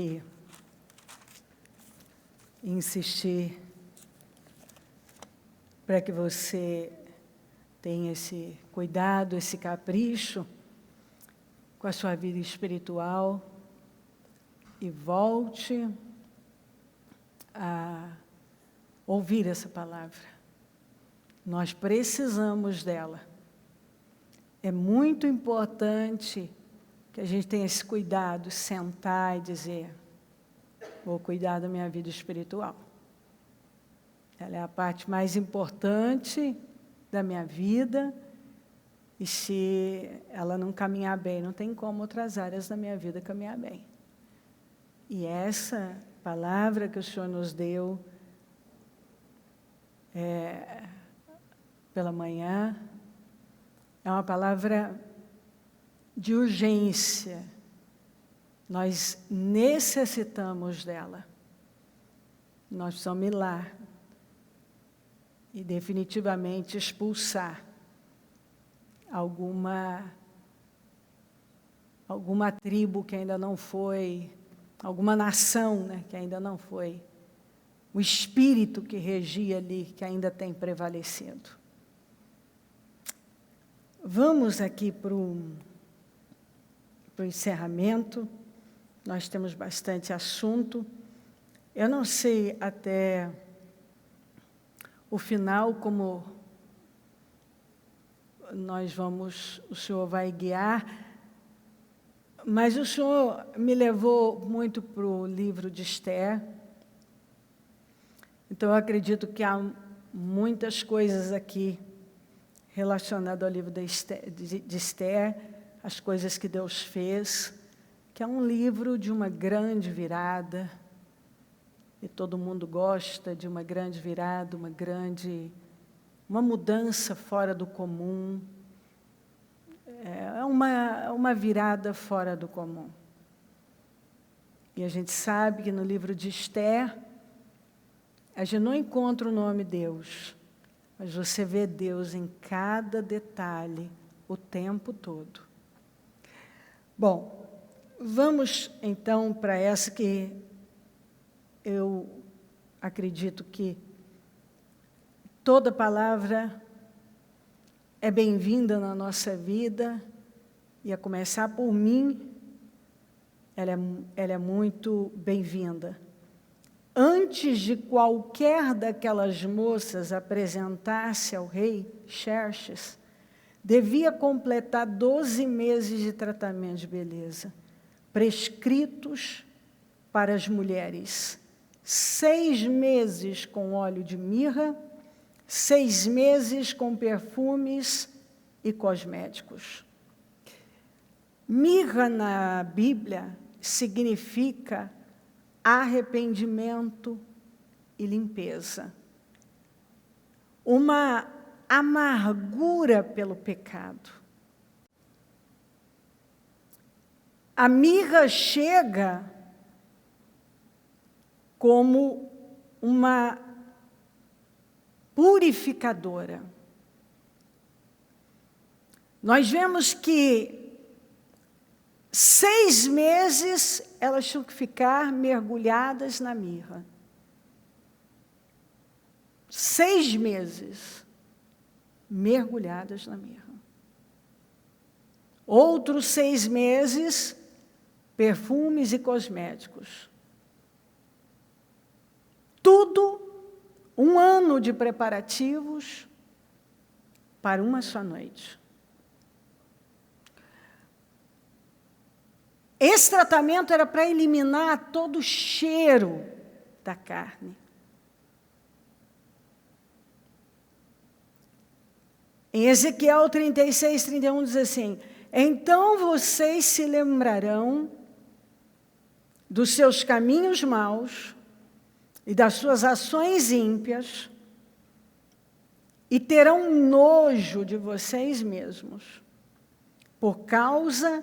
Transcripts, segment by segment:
aqui insistir para que você tenha esse cuidado, esse capricho com a sua vida espiritual e volte a ouvir essa palavra. Nós precisamos dela. É muito importante que a gente tenha esse cuidado, sentar e dizer, vou cuidar da minha vida espiritual. Ela é a parte mais importante da minha vida, e se ela não caminhar bem, não tem como outras áreas da minha vida caminhar bem. E essa palavra que o Senhor nos deu pela manhã é uma palavra de urgência. Nós necessitamos dela. Nós precisamos ir lá e definitivamente expulsar alguma tribo que ainda não foi, alguma nação, né, que ainda não foi, o espírito que regia ali, que ainda tem prevalecido. Vamos aqui para o encerramento. Nós temos bastante assunto. Eu não sei até o final como o Senhor vai guiar, mas o Senhor me levou muito para o livro de Esther. Então, eu acredito que há muitas coisas aqui relacionadas ao livro de Esther, as coisas que Deus fez, que é um livro de uma grande virada, e todo mundo gosta de uma grande virada, uma mudança fora do comum. É uma virada fora do comum. E a gente sabe que no livro de Esther, a gente não encontra o nome Deus, mas você vê Deus em cada detalhe, o tempo todo. Bom, vamos então para essa que eu acredito que toda palavra é bem-vinda na nossa vida, e a começar por mim, ela é muito bem-vinda. Antes de qualquer daquelas moças apresentar-se ao rei Xerxes, devia completar 12 meses de tratamento de beleza, prescritos para as mulheres, 6 meses com óleo de mirra, 6 meses com perfumes e cosméticos. Mirra na Bíblia significa arrependimento e limpeza. Uma amargura pelo pecado. A mirra chega como uma purificadora. Nós vemos que 6 meses elas tinham que ficar mergulhadas na mirra. 6 meses mergulhadas na mirra. Outros 6 meses, perfumes e cosméticos. Tudo 1 ano de preparativos para uma só noite. Esse tratamento era para eliminar todo o cheiro da carne. Em Ezequiel 36, 31 diz assim: então vocês se lembrarão dos seus caminhos maus e das suas ações ímpias, e terão nojo de vocês mesmos, por causa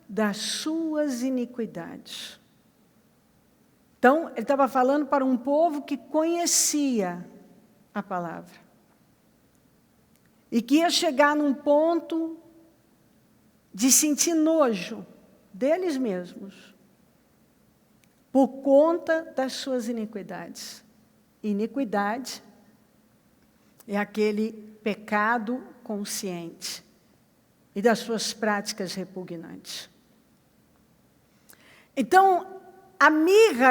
das suas iniquidades. Então, ele estava falando para um povo que conhecia a palavra, e que ia chegar num ponto de sentir nojo deles mesmos, por conta das suas iniquidades. Iniquidade é aquele pecado consciente e das suas práticas repugnantes. Então, a mirra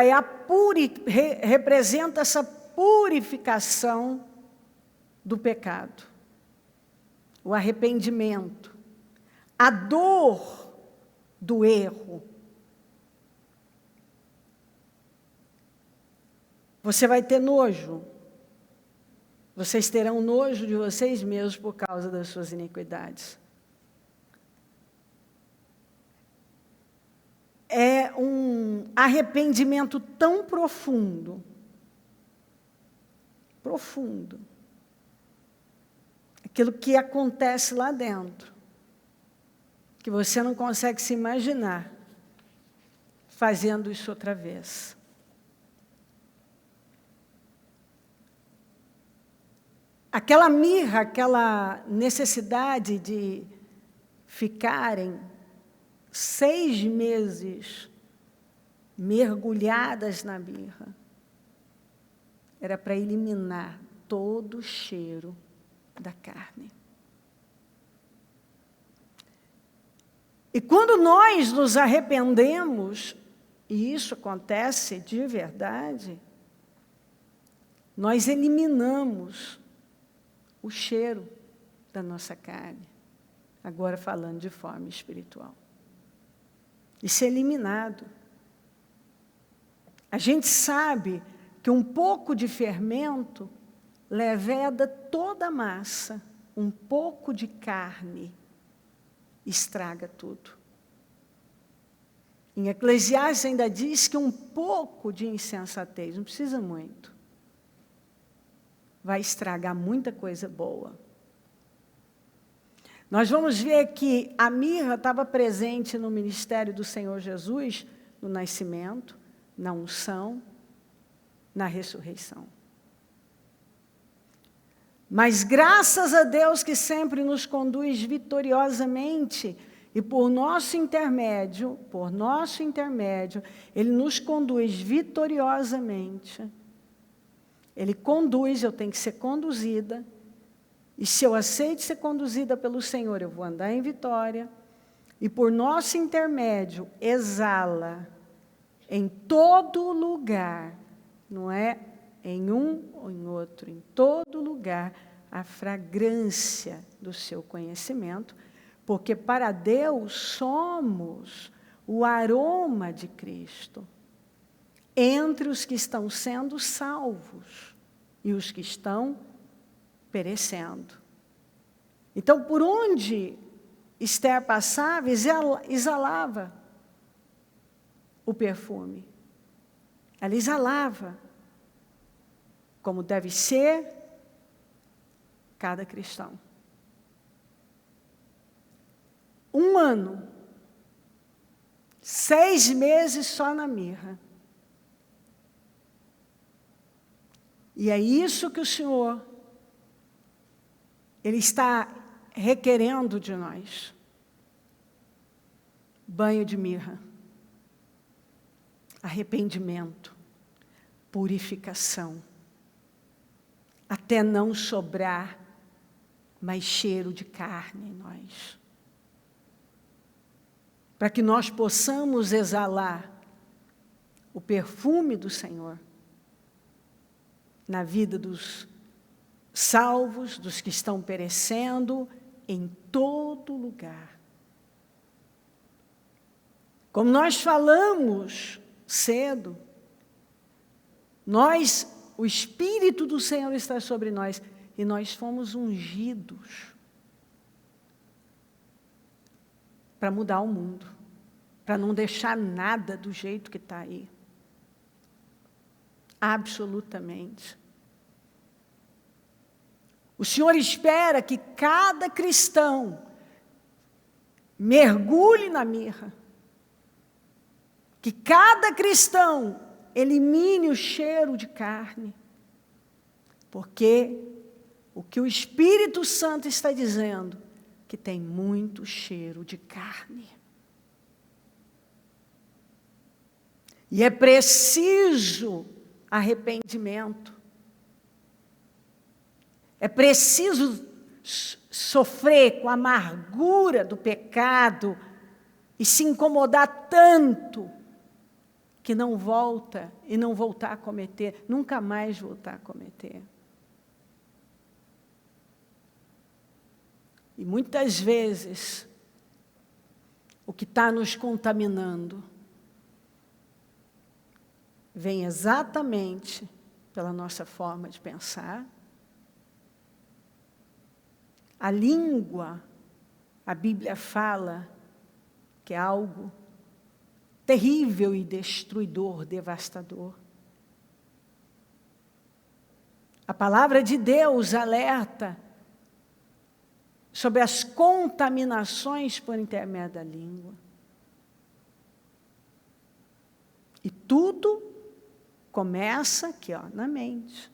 representa essa purificação do pecado, o arrependimento, a dor do erro. Você vai ter nojo. Vocês terão nojo de vocês mesmos por causa das suas iniquidades. É um arrependimento tão profundo, aquilo que acontece lá dentro, que você não consegue se imaginar fazendo isso outra vez. Aquela mirra, aquela necessidade de ficarem 6 meses mergulhadas na mirra, era para eliminar todo o cheiro da carne. E quando nós nos arrependemos, e isso acontece de verdade, nós eliminamos o cheiro da nossa carne, agora falando de forma espiritual. Isso é eliminado. A gente sabe que um pouco de fermento leveda toda a massa, um pouco de carne estraga tudo. Em Eclesiastes ainda diz que um pouco de insensatez, não precisa muito, vai estragar muita coisa boa. Nós vamos ver que a mirra estava presente no ministério do Senhor Jesus, no nascimento, na unção, na ressurreição. Mas graças a Deus que sempre nos conduz vitoriosamente, e por nosso intermédio, Ele nos conduz vitoriosamente. Ele conduz, eu tenho que ser conduzida, e se eu aceito ser conduzida pelo Senhor, eu vou andar em vitória, e por nosso intermédio, exala em todo lugar, não é em um ou em outro, em todo lugar, a fragrância do seu conhecimento, porque para Deus somos o aroma de Cristo entre os que estão sendo salvos e os que estão perecendo. Então, por onde Esther passava, exalava o perfume. Ela exalava, como deve ser cada cristão. 1 ano, 6 meses só na mirra. E é isso que o Senhor, Ele está requerendo de nós. Banho de mirra, arrependimento, purificação, até não sobrar mais cheiro de carne em nós. Para que nós possamos exalar o perfume do Senhor na vida dos salvos, dos que estão perecendo, em todo lugar. Como nós falamos cedo, o Espírito do Senhor está sobre nós, e nós fomos ungidos para mudar o mundo, para não deixar nada do jeito que está aí. Absolutamente. O Senhor espera que cada cristão mergulhe na mirra, que cada cristão elimine o cheiro de carne, porque o que o Espírito Santo está dizendo, que tem muito cheiro de carne. E é preciso arrependimento. É preciso sofrer com a amargura do pecado e se incomodar tanto que não volta e não voltar a cometer, nunca mais voltar a cometer. E muitas vezes, o que está nos contaminando vem exatamente pela nossa forma de pensar. A língua, a Bíblia fala que é algo terrível e destruidor, devastador. A palavra de Deus alerta sobre as contaminações por intermédio da língua. E tudo começa aqui, ó, na mente.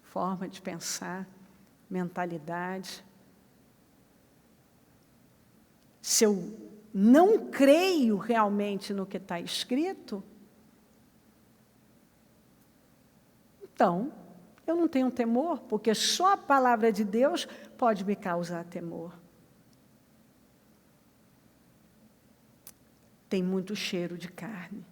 Forma de pensar, mentalidade. Se eu não creio realmente no que está escrito, então, eu não tenho temor, porque só a palavra de Deus pode me causar temor. Tem muito cheiro de carne.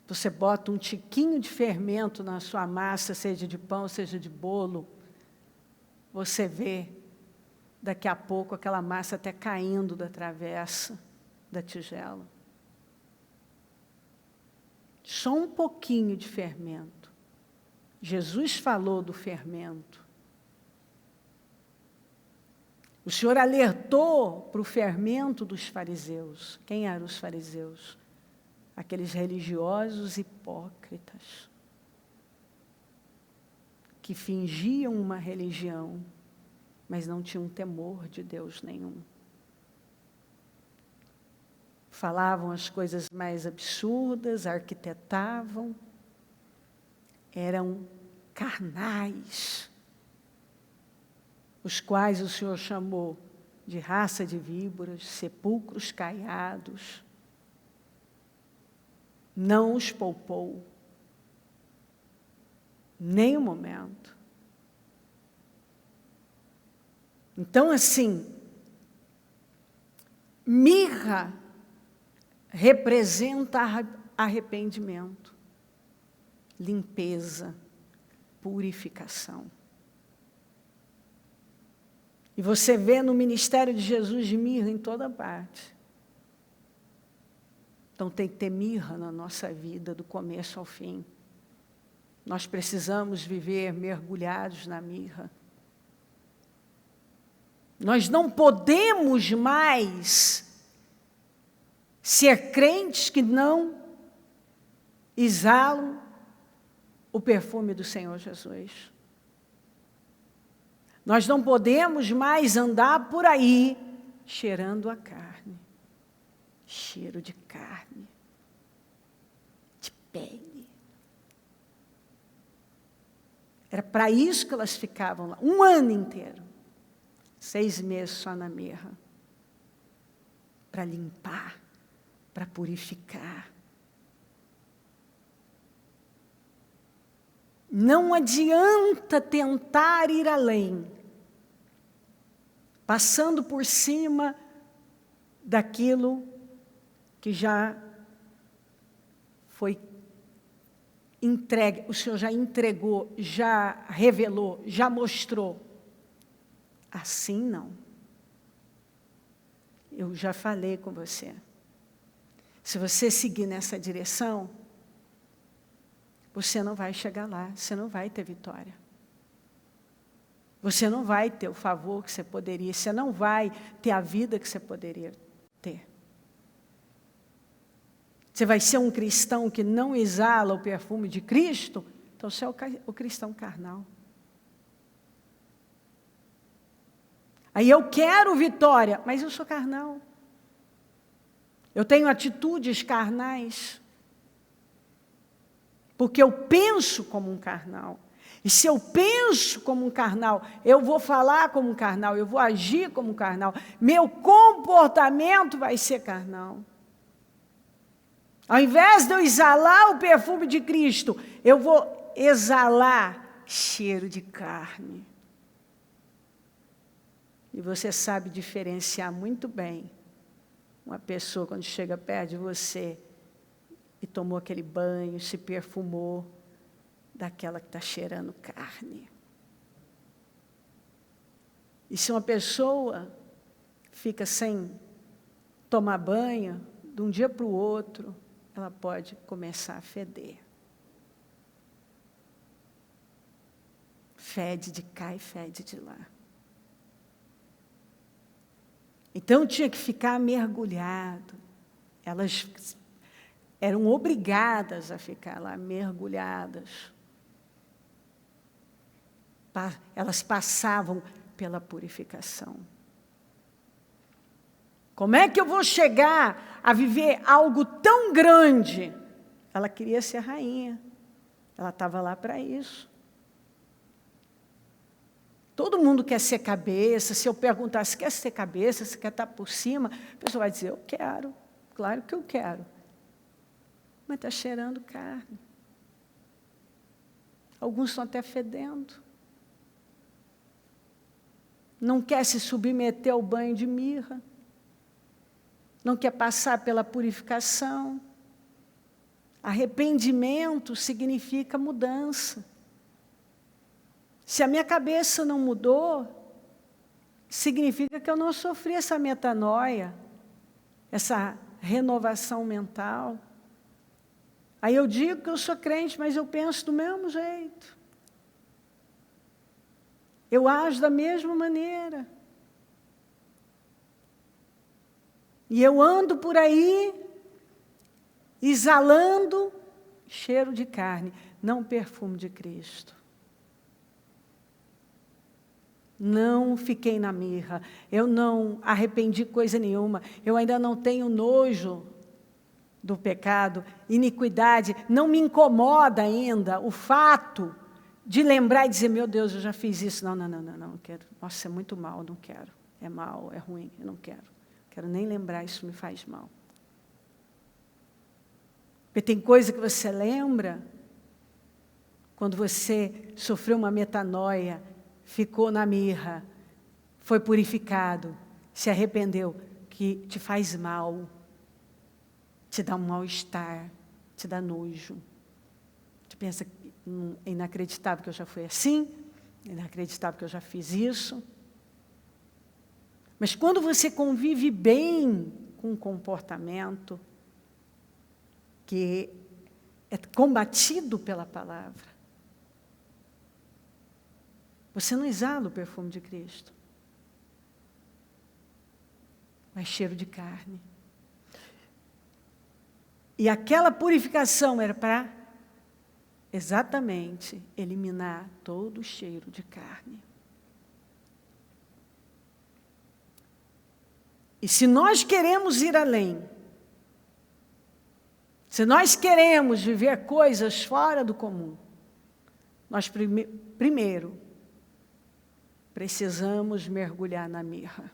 Você bota um tiquinho de fermento na sua massa, seja de pão, seja de bolo, você vê, daqui a pouco, aquela massa até caindo da travessa da tigela. Só um pouquinho de fermento. Jesus falou do fermento. O Senhor alertou para o fermento dos fariseus. Quem eram os fariseus? Aqueles religiosos hipócritas que fingiam uma religião, mas não tinham temor de Deus nenhum. Falavam as coisas mais absurdas, arquitetavam, eram carnais, os quais o Senhor chamou de raça de víboras, sepulcros caiados. Não os poupou, nem um momento. Então, assim, mirra representa arrependimento, limpeza, purificação. E você vê no ministério de Jesus de mirra em toda parte. Então tem que ter mirra na nossa vida, do começo ao fim. Nós precisamos viver mergulhados na mirra. Nós não podemos mais ser crentes que não exalam o perfume do Senhor Jesus. Nós não podemos mais andar por aí cheirando a carne. Cheiro de carne, de pele. Era para isso que elas ficavam lá, um ano inteiro. 6 meses só na mirra. Para limpar, para purificar. Não adianta tentar ir além, passando por cima daquilo que já foi entregue, o Senhor já entregou, já revelou, já mostrou. Assim não. Eu já falei com você. Se você seguir nessa direção, você não vai chegar lá, você não vai ter vitória. Você não vai ter o favor que você poderia, você não vai ter a vida que você poderia ter. Você vai ser um cristão que não exala o perfume de Cristo, então você é o cristão carnal. Aí eu quero vitória, mas eu sou carnal. Eu tenho atitudes carnais. Porque eu penso como um carnal. E se eu penso como um carnal, eu vou falar como um carnal, eu vou agir como um carnal. Meu comportamento vai ser carnal. Ao invés de eu exalar o perfume de Cristo, eu vou exalar cheiro de carne. E você sabe diferenciar muito bem uma pessoa quando chega perto de você e tomou aquele banho, se perfumou, daquela que está cheirando carne. E se uma pessoa fica sem tomar banho, de um dia para o outro, ela pode começar a feder. Fede de cá e fede de lá. Então tinha que ficar mergulhado. Elas eram obrigadas a ficar lá mergulhadas. Elas passavam pela purificação. Como é que eu vou chegar a viver algo tão grande? Ela queria ser rainha. Ela estava lá para isso. Todo mundo quer ser cabeça. Se eu perguntar se quer ser cabeça, se quer estar por cima, a pessoa vai dizer, eu quero. Claro que eu quero. Mas está cheirando carne. Alguns estão até fedendo. Não quer se submeter ao banho de mirra. Não quer passar pela purificação. Arrependimento significa mudança. Se a minha cabeça não mudou, significa que eu não sofri essa metanoia, essa renovação mental. Aí eu digo que eu sou crente, mas eu penso do mesmo jeito. Eu ajo da mesma maneira. E eu ando por aí, exalando cheiro de carne, não perfume de Cristo. Não fiquei na mirra, eu não arrependi coisa nenhuma, eu ainda não tenho nojo do pecado, iniquidade, não me incomoda ainda o fato de lembrar e dizer, meu Deus, eu já fiz isso. Não quero. Nossa, é muito mal, não quero. É mal, é ruim, eu não quero. Quero nem lembrar, isso me faz mal. Porque tem coisa que você lembra, quando você sofreu uma metanoia, ficou na mirra, foi purificado, se arrependeu, que te faz mal, te dá um mal-estar, te dá nojo. Você pensa, é inacreditável que eu já fui assim, é inacreditável que eu já fiz isso. Mas quando você convive bem com um comportamento que é combatido pela palavra, você não exala o perfume de Cristo, mas cheiro de carne. E aquela purificação era para exatamente eliminar todo o cheiro de carne. E se nós queremos ir além, se nós queremos viver coisas fora do comum, nós primeiro precisamos mergulhar na mirra.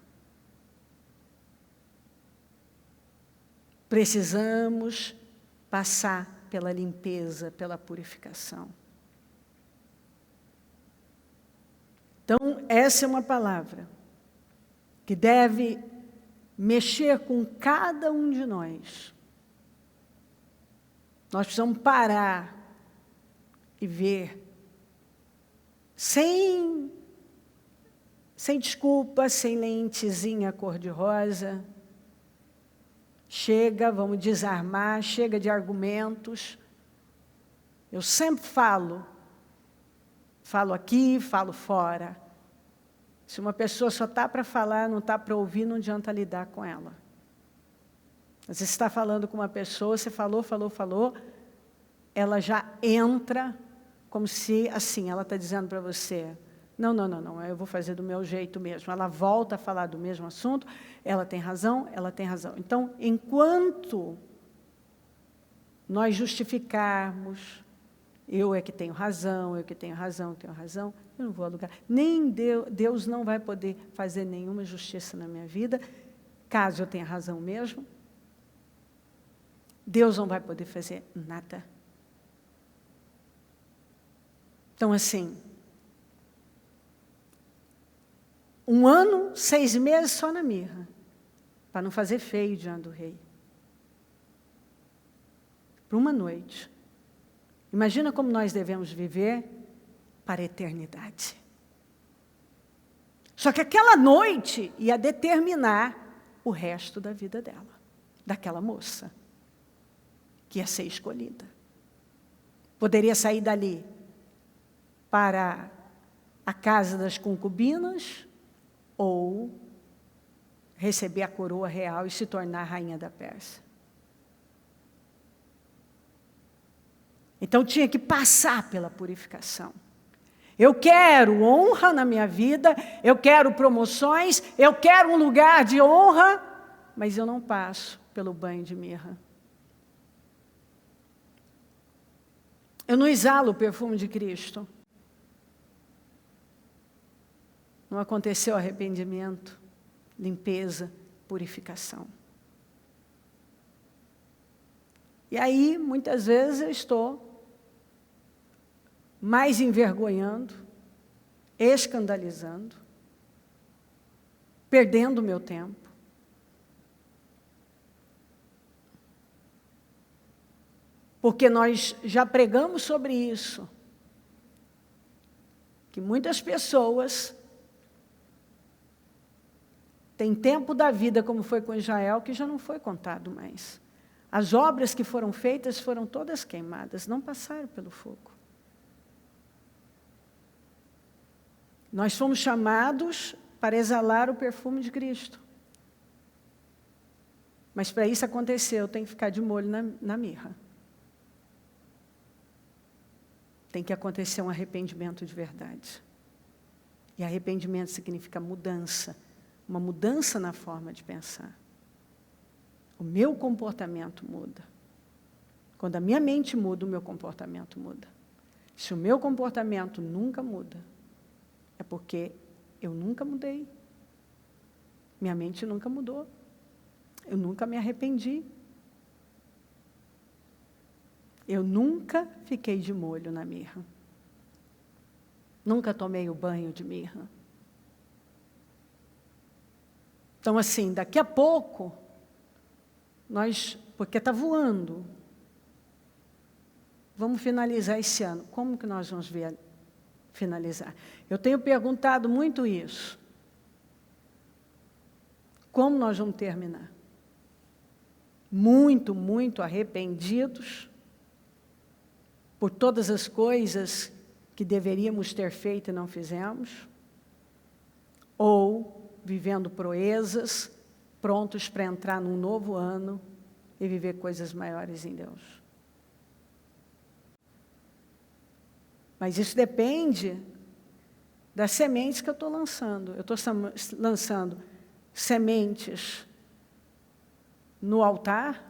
Precisamos passar pela limpeza, pela purificação. Então, essa é uma palavra que deve mexer com cada um de nós. Nós precisamos parar e ver, sem desculpa, sem lentezinha cor-de-rosa. Chega, vamos desarmar, chega de argumentos. Eu sempre falo aqui, falo fora. Se uma pessoa só está para falar, não está para ouvir, não adianta lidar com ela. Você está falando com uma pessoa, você falou, ela já entra como se, assim, ela está dizendo para você, não, eu vou fazer do meu jeito mesmo. Ela volta a falar do mesmo assunto, ela tem razão. Então, enquanto nós justificarmos, eu é que tenho razão, eu não vou a lugar. Nem Deus não vai poder fazer nenhuma justiça na minha vida, caso eu tenha razão mesmo. Deus não vai poder fazer nada. Então, assim, 1 ano, 6 meses só na mirra, para não fazer feio diante do rei. Por uma noite. Imagina como nós devemos viver para a eternidade. Só que aquela noite ia determinar o resto da vida dela, daquela moça, que ia ser escolhida. Poderia sair dali para a casa das concubinas, ou receber a coroa real e se tornar rainha da Pérsia. Então tinha que passar pela purificação. Eu quero honra na minha vida, eu quero promoções, eu quero um lugar de honra, mas eu não passo pelo banho de mirra. Eu não exalo o perfume de Cristo. Não aconteceu arrependimento, limpeza, purificação. E aí, muitas vezes, eu estou mais envergonhando, escandalizando, perdendo o meu tempo. Porque nós já pregamos sobre isso, que muitas pessoas têm tempo da vida, como foi com Israel, que já não foi contado mais. As obras que foram feitas foram todas queimadas, não passaram pelo fogo. Nós fomos chamados para exalar o perfume de Cristo. Mas para isso acontecer, eu tenho que ficar de molho na mirra. Tem que acontecer um arrependimento de verdade. E arrependimento significa mudança. Uma mudança na forma de pensar. O meu comportamento muda. Quando a minha mente muda, o meu comportamento muda. Se o meu comportamento nunca muda, é porque eu nunca mudei. Minha mente nunca mudou. Eu nunca me arrependi. Eu nunca fiquei de molho na mirra. Nunca tomei o banho de mirra. Então, assim, daqui a pouco, porque está voando, vamos finalizar esse ano. Como que nós vamos finalizar? Eu tenho perguntado muito isso. Como nós vamos terminar? Muito, muito arrependidos por todas as coisas que deveríamos ter feito e não fizemos? Ou vivendo proezas, prontos para entrar num novo ano e viver coisas maiores em Deus? Mas isso depende das sementes que eu estou lançando. Eu estou lançando sementes no altar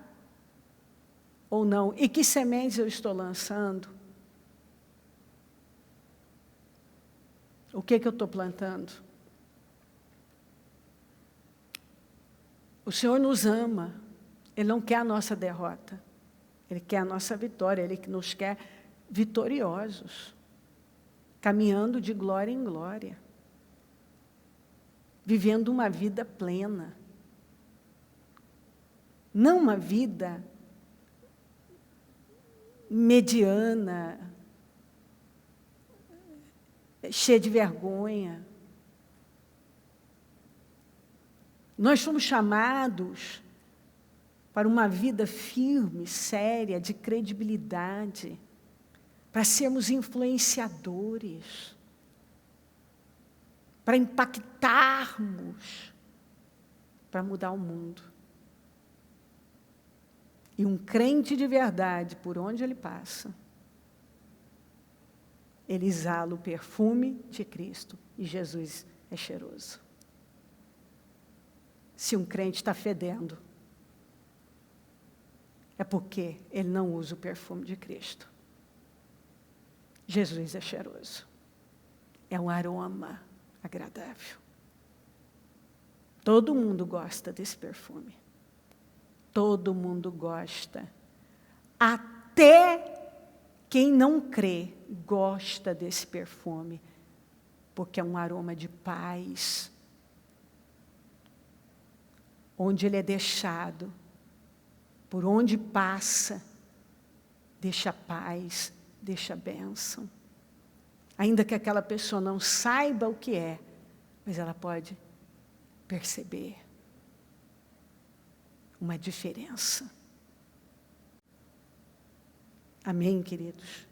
ou não? E que sementes eu estou lançando? O que eu estou plantando? O Senhor nos ama. Ele não quer a nossa derrota. Ele quer a nossa vitória. Ele nos quer vitoriosos, caminhando de glória em glória, vivendo uma vida plena. Não uma vida mediana, cheia de vergonha. Nós somos chamados para uma vida firme, séria, de credibilidade, para sermos influenciadores, para impactarmos, para mudar o mundo. E um crente de verdade, por onde ele passa, ele exala o perfume de Cristo, e Jesus é cheiroso. Se um crente está fedendo, é porque ele não usa o perfume de Cristo. Jesus é cheiroso. É um aroma agradável. Todo mundo gosta desse perfume. Todo mundo gosta Até quem não crê gosta desse perfume, porque é um aroma de paz. Onde ele é deixado, por onde passa, deixa paz, deixa bênção. Ainda que aquela pessoa não saiba o que é, mas ela pode perceber uma diferença. Amém, queridos?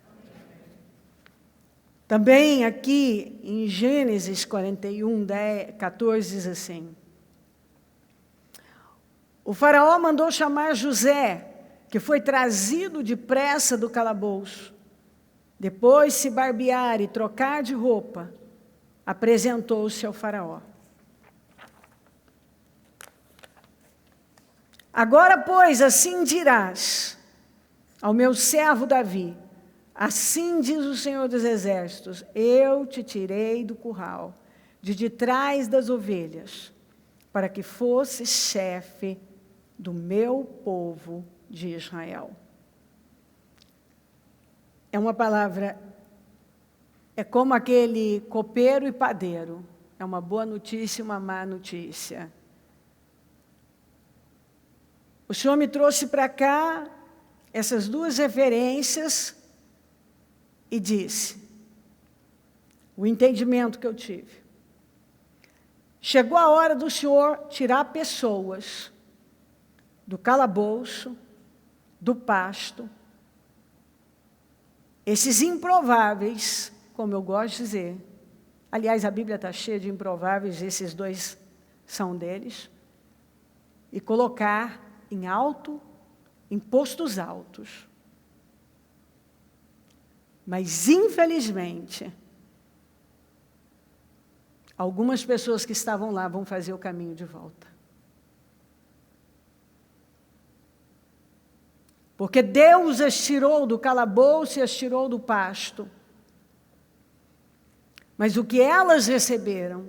Também aqui em Gênesis 41, 14 diz assim: o faraó mandou chamar José, que foi trazido depressa do calabouço. Depois se barbear e trocar de roupa, apresentou-se ao faraó. Agora, pois, assim dirás ao meu servo Davi: assim diz o Senhor dos Exércitos, eu te tirei do curral, de detrás das ovelhas, para que fosses chefe do meu povo de Israel. É uma palavra, é como aquele copeiro e padeiro. É uma boa notícia e uma má notícia. O Senhor me trouxe para cá essas duas referências e disse, o entendimento que eu tive. Chegou a hora do Senhor tirar pessoas do calabouço, do pasto, esses improváveis, como eu gosto de dizer. Aliás, a Bíblia está cheia de improváveis, esses dois são deles. E colocar em postos altos. Mas, infelizmente, algumas pessoas que estavam lá vão fazer o caminho de volta. Porque Deus as tirou do calabouço e as tirou do pasto. Mas o que elas receberam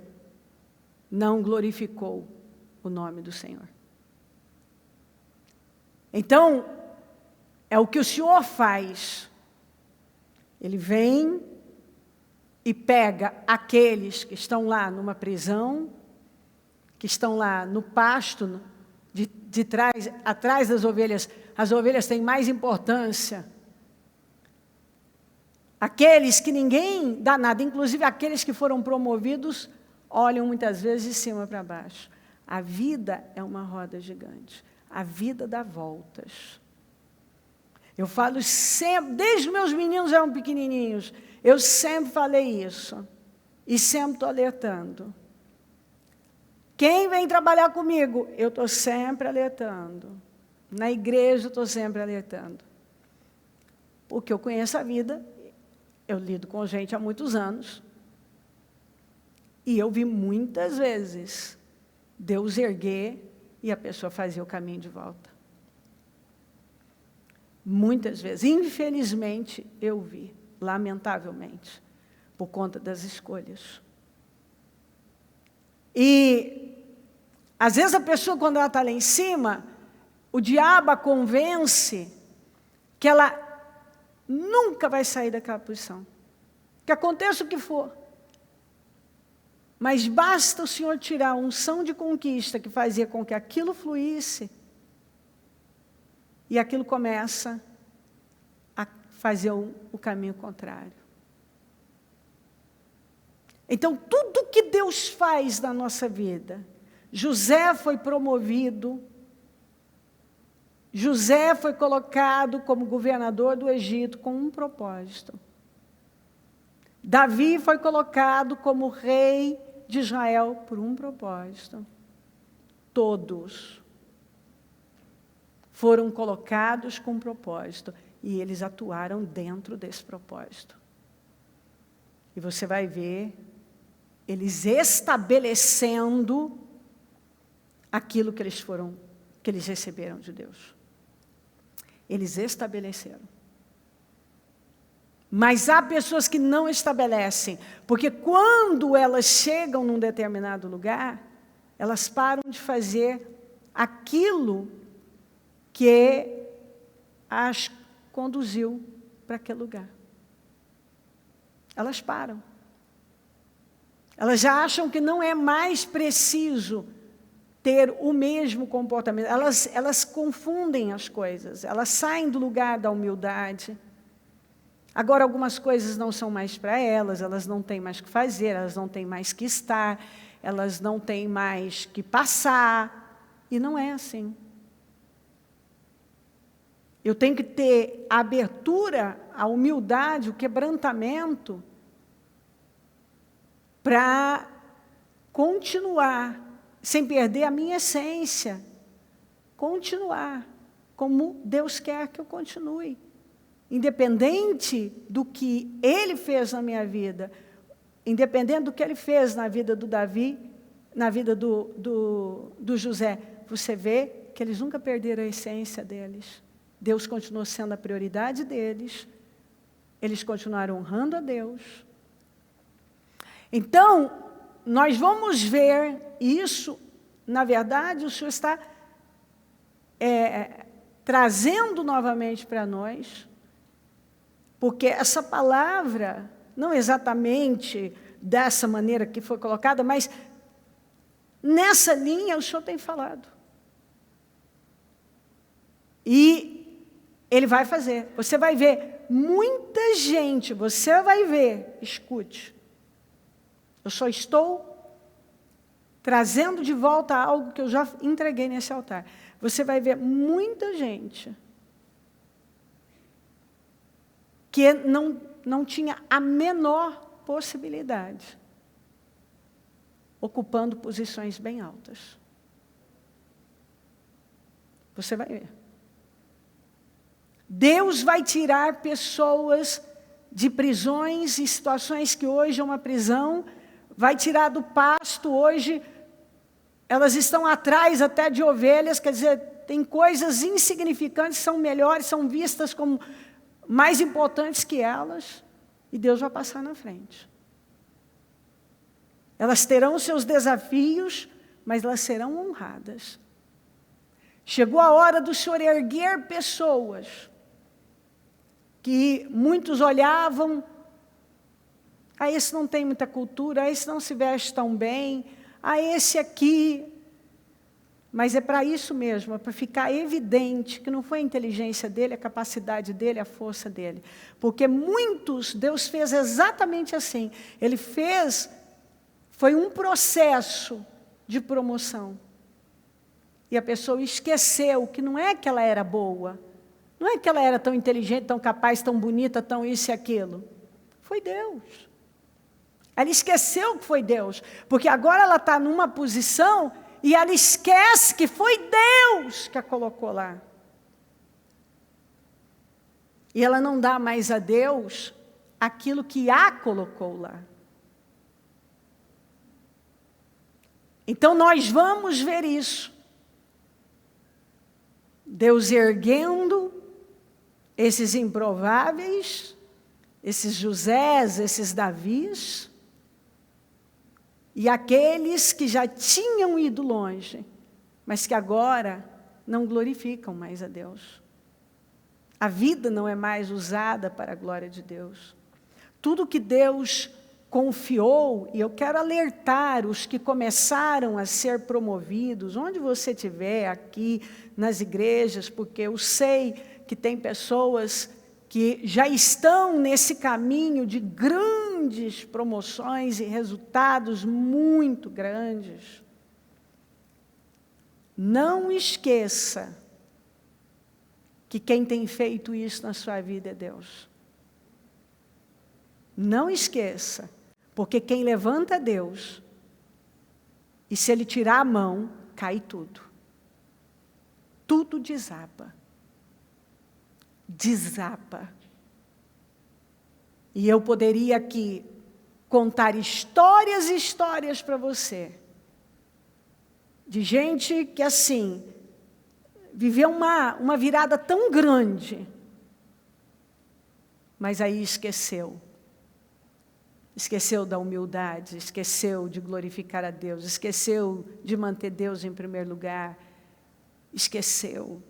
não glorificou o nome do Senhor. Então, é o que o Senhor faz. Ele vem e pega aqueles que estão lá numa prisão, que estão lá no pasto, de trás, atrás das ovelhas. As ovelhas têm mais importância. Aqueles que ninguém dá nada, inclusive aqueles que foram promovidos, olham muitas vezes de cima para baixo. A vida é uma roda gigante. A vida dá voltas. Eu falo sempre, desde que meus meninos eram pequenininhos, eu sempre falei isso. E sempre estou alertando. Quem vem trabalhar comigo, eu estou sempre alertando. Na igreja, eu estou sempre alertando. Porque eu conheço a vida, eu lido com gente há muitos anos. E eu vi muitas vezes Deus erguer e a pessoa fazer o caminho de volta. Muitas vezes. Infelizmente, eu vi, lamentavelmente, por conta das escolhas. E, às vezes, a pessoa, quando ela está lá em cima, o diabo a convence que ela nunca vai sair daquela posição. Que aconteça o que for. Mas basta o Senhor tirar a unção de conquista que fazia com que aquilo fluísse, e aquilo começa a fazer o caminho contrário. Então, tudo que Deus faz na nossa vida, José foi promovido, José foi colocado como governador do Egito com um propósito. Davi foi colocado como rei de Israel por um propósito. Todos foram colocados com um propósito e eles atuaram dentro desse propósito. E você vai ver eles estabelecendo aquilo que eles receberam de Deus. Eles estabeleceram. Mas há pessoas que não estabelecem, porque quando elas chegam num determinado lugar, elas param de fazer aquilo que conduziu para aquele lugar. Elas param. Elas já acham que não é mais preciso ter o mesmo comportamento. Elas confundem as coisas, elas saem do lugar da humildade. Agora, algumas coisas não são mais para elas não têm mais o que fazer, elas não têm mais que estar, elas não têm mais que passar, e não é assim. Eu tenho que ter a abertura, a humildade, o quebrantamento, para continuar, sem perder a minha essência, continuar como Deus quer que eu continue. Independente do que Ele fez na minha vida, independente do que Ele fez na vida do Davi, na vida do José, você vê que eles nunca perderam a essência deles. Deus continuou sendo a prioridade deles, eles continuaram honrando a Deus. Então, nós vamos ver isso, na verdade, o Senhor está trazendo novamente para nós, porque essa palavra, não exatamente dessa maneira que foi colocada, mas nessa linha o Senhor tem falado. E Ele vai fazer. Você vai ver muita gente, você vai ver, escute, eu só estou trazendo de volta algo que eu já entreguei nesse altar. Você vai ver muita gente que não tinha a menor possibilidade, ocupando posições bem altas. Você vai ver. Deus vai tirar pessoas de prisões e situações que hoje é uma prisão, vai tirar do pasto, hoje elas estão atrás até de ovelhas, quer dizer, tem coisas insignificantes, são melhores, são vistas como mais importantes que elas, e Deus vai passar na frente. Elas terão seus desafios, mas elas serão honradas. Chegou a hora do Senhor erguer pessoas que muitos olhavam, esse não tem muita cultura, esse não se veste tão bem, esse aqui. Mas é para isso mesmo, é para ficar evidente que não foi a inteligência dele, a capacidade dele, a força dele. Porque muitos, Deus fez exatamente assim. Ele fez, foi um processo de promoção. E a pessoa esqueceu que não é que ela era boa, não é que ela era tão inteligente, tão capaz, tão bonita, tão isso e aquilo. Foi Deus. Ela esqueceu que foi Deus, porque agora ela está numa posição e ela esquece que foi Deus que a colocou lá. E ela não dá mais a Deus aquilo que a colocou lá. Então nós vamos ver isso. Deus erguendo esses improváveis, esses Josés, esses Davis, e aqueles que já tinham ido longe, mas que agora não glorificam mais a Deus. A vida não é mais usada para a glória de Deus. Tudo que Deus confiou, e eu quero alertar os que começaram a ser promovidos, onde você estiver, aqui nas igrejas, porque eu sei que tem pessoas que já estão nesse caminho de grandes promoções e resultados muito grandes. Não esqueça que quem tem feito isso na sua vida é Deus. Não esqueça, porque quem levanta é Deus, e se Ele tirar a mão, cai tudo. Tudo desaba. Desaba. E eu poderia aqui contar histórias e histórias para você, de gente que assim, viveu uma virada tão grande, mas aí esqueceu. Esqueceu da humildade, esqueceu de glorificar a Deus, esqueceu de manter Deus em primeiro lugar, esqueceu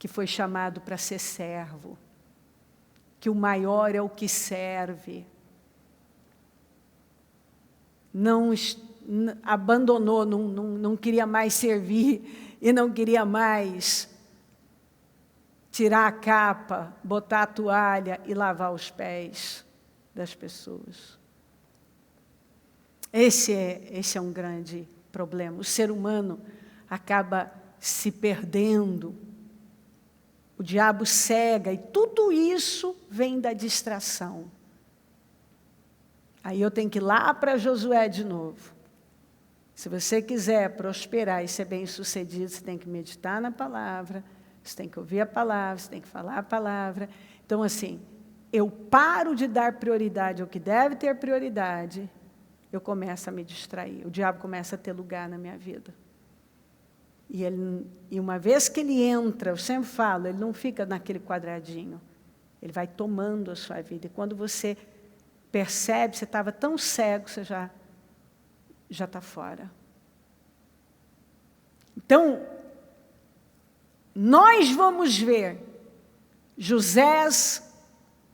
que foi chamado para ser servo, que o maior é o que serve. Não abandonou, não queria mais servir e não queria mais tirar a capa, botar a toalha e lavar os pés das pessoas. Esse é um grande problema. O ser humano acaba se perdendo. O diabo cega e tudo isso vem da distração. Aí eu tenho que ir lá para Josué de novo. Se você quiser prosperar e ser bem-sucedido, você tem que meditar na palavra, você tem que ouvir a palavra, você tem que falar a palavra. Então, assim, eu paro de dar prioridade ao que deve ter prioridade, eu começo a me distrair. O diabo começa a ter lugar na minha vida. E uma vez que ele entra, eu sempre falo, ele não fica naquele quadradinho. Ele vai tomando a sua vida. E quando você percebe, você estava tão cego, você já está fora. Então, nós vamos ver Josés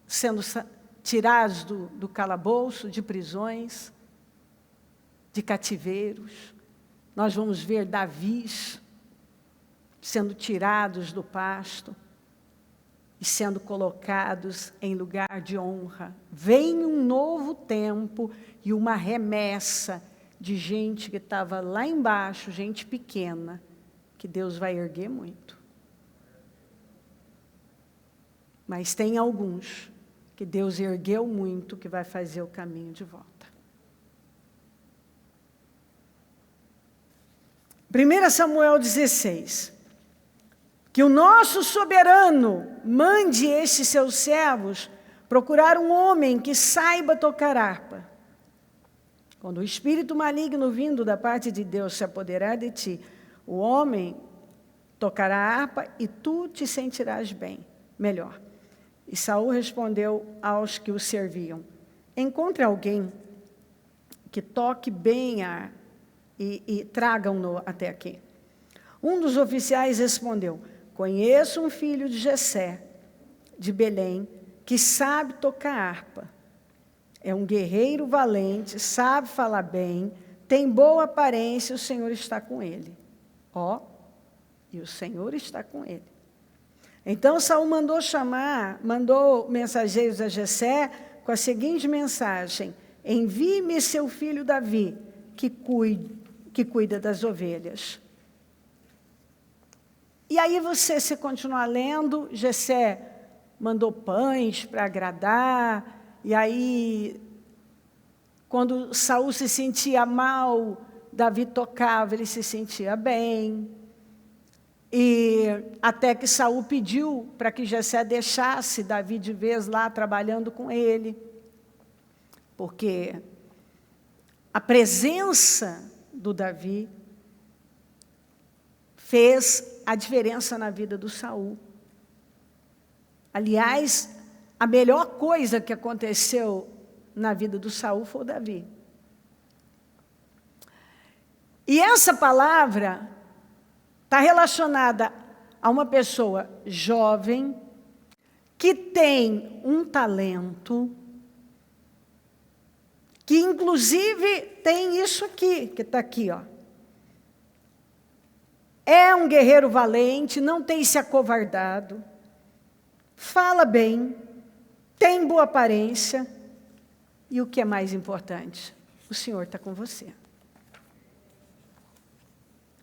sendo tirados do calabouço, de prisões, de cativeiros. Nós vamos ver Davis sendo tirados do pasto e sendo colocados em lugar de honra. Vem um novo tempo e uma remessa de gente que estava lá embaixo, gente pequena, que Deus vai erguer muito. Mas tem alguns que Deus ergueu muito, que vai fazer o caminho de volta. 1 Samuel 16. Que o nosso soberano mande estes seus servos procurar um homem que saiba tocar harpa. Quando o espírito maligno vindo da parte de Deus se apoderar de ti, o homem tocará a harpa e tu te sentirás bem, melhor. E Saul respondeu aos que o serviam: encontre alguém que toque bem a harpa e tragam-no até aqui. Um dos oficiais respondeu: conheço um filho de Jessé, de Belém, que sabe tocar harpa. É um guerreiro valente, sabe falar bem, tem boa aparência, o Senhor está com ele. E o Senhor está com ele. Então Saul mandou mensageiros a Jessé com a seguinte mensagem: envie-me seu filho Davi, que cuida das ovelhas. E aí se continuar lendo, Jessé mandou pães para agradar, e aí, quando Saul se sentia mal, Davi tocava, ele se sentia bem. E até que Saul pediu para que Jessé deixasse Davi de vez lá trabalhando com ele, porque a presença do Davi fez a diferença na vida do Saul. Aliás, a melhor coisa que aconteceu na vida do Saul foi o Davi. E essa palavra está relacionada a uma pessoa jovem que tem um talento, que inclusive tem isso aqui, que está aqui, ó. É um guerreiro valente, não tem se acovardado, fala bem, tem boa aparência, e o que é mais importante? O Senhor está com você.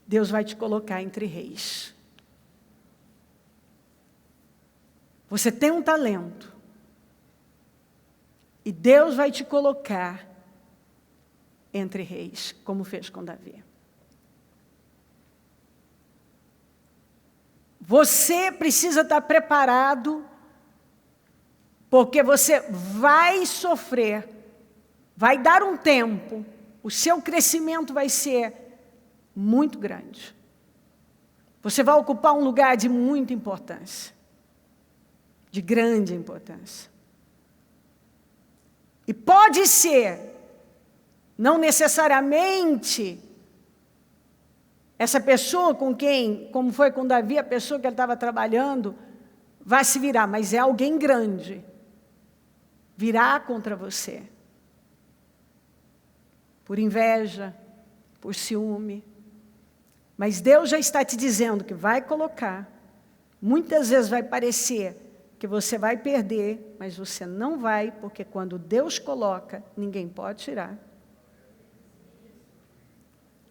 Deus vai te colocar entre reis. Você tem um talento, e Deus vai te colocar entre reis, como fez com Davi. Você precisa estar preparado, porque você vai sofrer, vai dar um tempo, o seu crescimento vai ser muito grande. Você vai ocupar um lugar de muita importância, de grande importância. E pode ser, não necessariamente, essa pessoa com quem, como foi com Davi, a pessoa que ele estava trabalhando, vai se virar, mas é alguém grande. Virá contra você. Por inveja, por ciúme. Mas Deus já está te dizendo que vai colocar. Muitas vezes vai parecer que você vai perder, mas você não vai, porque quando Deus coloca, ninguém pode tirar.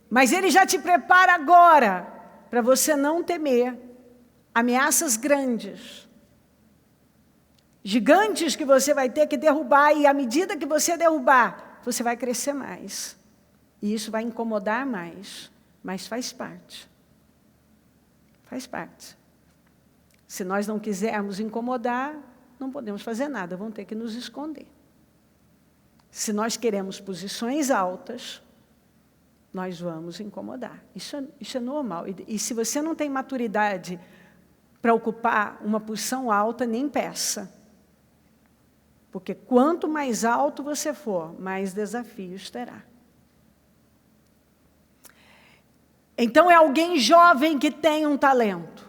Mas Ele já te prepara agora, para você não temer ameaças grandes, gigantes que você vai ter que derrubar, e à medida que você derrubar, você vai crescer mais. E isso vai incomodar mais, mas faz parte. Faz parte. Se nós não quisermos incomodar, não podemos fazer nada, vamos ter que nos esconder. Se nós queremos posições altas, nós vamos incomodar. Isso é normal. E se você não tem maturidade para ocupar uma posição alta, nem peça. Porque quanto mais alto você for, mais desafios terá. Então é alguém jovem que tem um talento,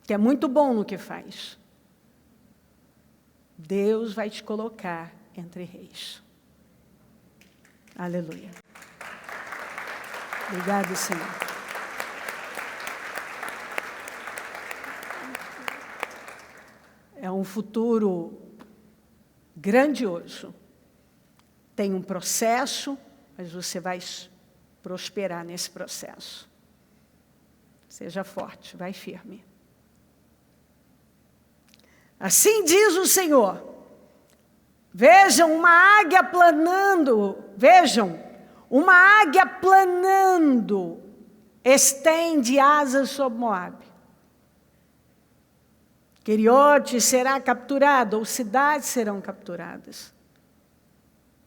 que é muito bom no que faz. Deus vai te colocar entre reis. Aleluia. Obrigado, Senhor. É um futuro grandioso. Tem um processo, mas você vai prosperar nesse processo. Seja forte, vai firme. Assim diz o Senhor. Vejam uma águia planando, uma águia planando, estende asas sobre Moabe. Queriote será capturado, ou cidades serão capturadas.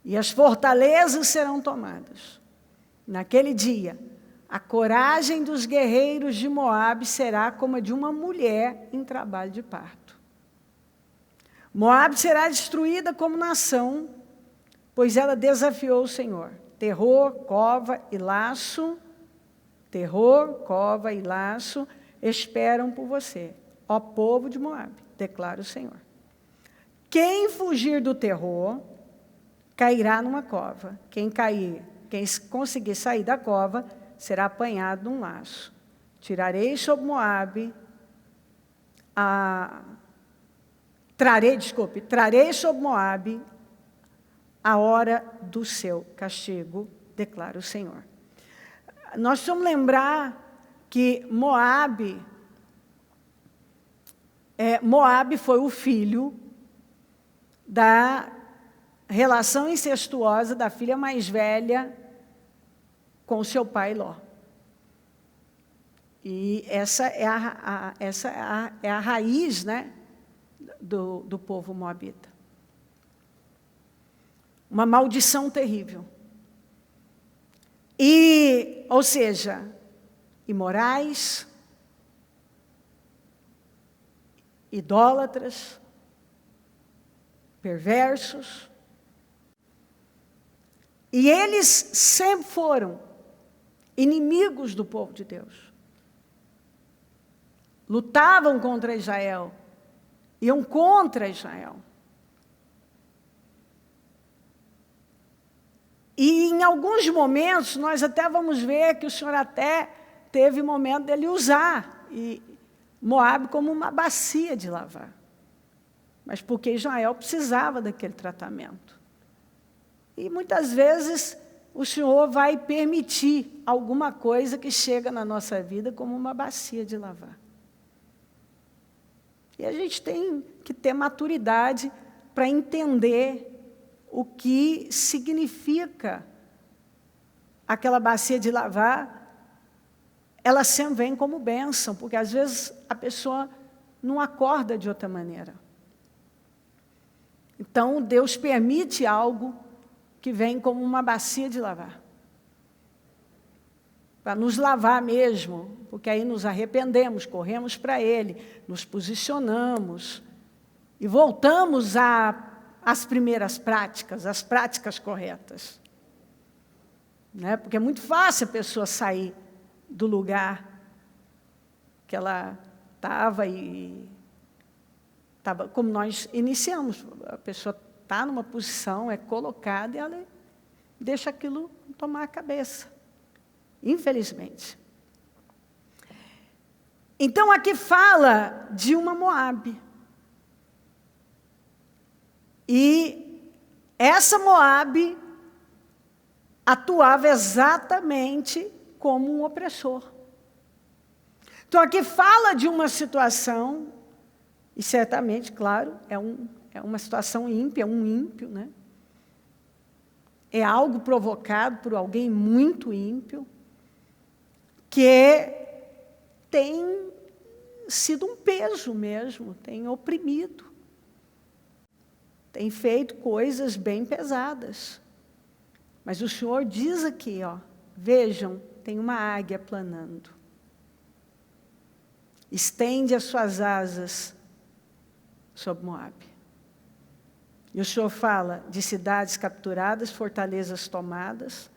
E as fortalezas serão tomadas. Naquele dia, a coragem dos guerreiros de Moabe será como a de uma mulher em trabalho de parto. Moabe será destruída como nação, pois ela desafiou o Senhor. Terror, cova e laço esperam por você, ó povo de Moabe, declara o Senhor. Quem fugir do terror, cairá numa cova. Quem conseguir sair da cova, será apanhado num laço. Trarei sobre Moabe a hora do seu castigo, declara o Senhor. Nós precisamos lembrar que Moabe foi o filho da relação incestuosa da filha mais velha com seu pai Ló. E essa é a raiz, né, do povo moabita. Uma maldição terrível. Ou seja, imorais, idólatras, perversos. E eles sempre foram inimigos do povo de Deus. Lutavam contra Israel. Iam contra Israel. E em alguns momentos, nós até vamos ver que o Senhor até teve momento dele usar Moabe como uma bacia de lavar. Mas porque Israel precisava daquele tratamento. E muitas vezes o Senhor vai permitir alguma coisa que chega na nossa vida como uma bacia de lavar. E a gente tem que ter maturidade para entender o que significa aquela bacia de lavar. Ela sempre vem como bênção, porque às vezes a pessoa não acorda de outra maneira. Então, Deus permite algo que vem como uma bacia de lavar. Para nos lavar mesmo, porque aí nos arrependemos, corremos para Ele, nos posicionamos e voltamos às primeiras práticas, às práticas corretas. né? Porque é muito fácil a pessoa sair do lugar que ela estava como nós iniciamos. A pessoa está numa posição, é colocada, e ela deixa aquilo tomar a cabeça, infelizmente. Então, aqui fala de uma Moabe. E essa Moabe atuava exatamente como um opressor. Então, aqui fala de uma situação, e certamente, claro, é uma situação ímpia, um ímpio, né? É algo provocado por alguém muito ímpio, que tem sido um peso mesmo, tem oprimido, tem feito coisas bem pesadas. Mas o Senhor diz aqui, ó, vejam, tem uma águia planando. Estende as suas asas sobre Moabe. E o Senhor fala de cidades capturadas, fortalezas tomadas.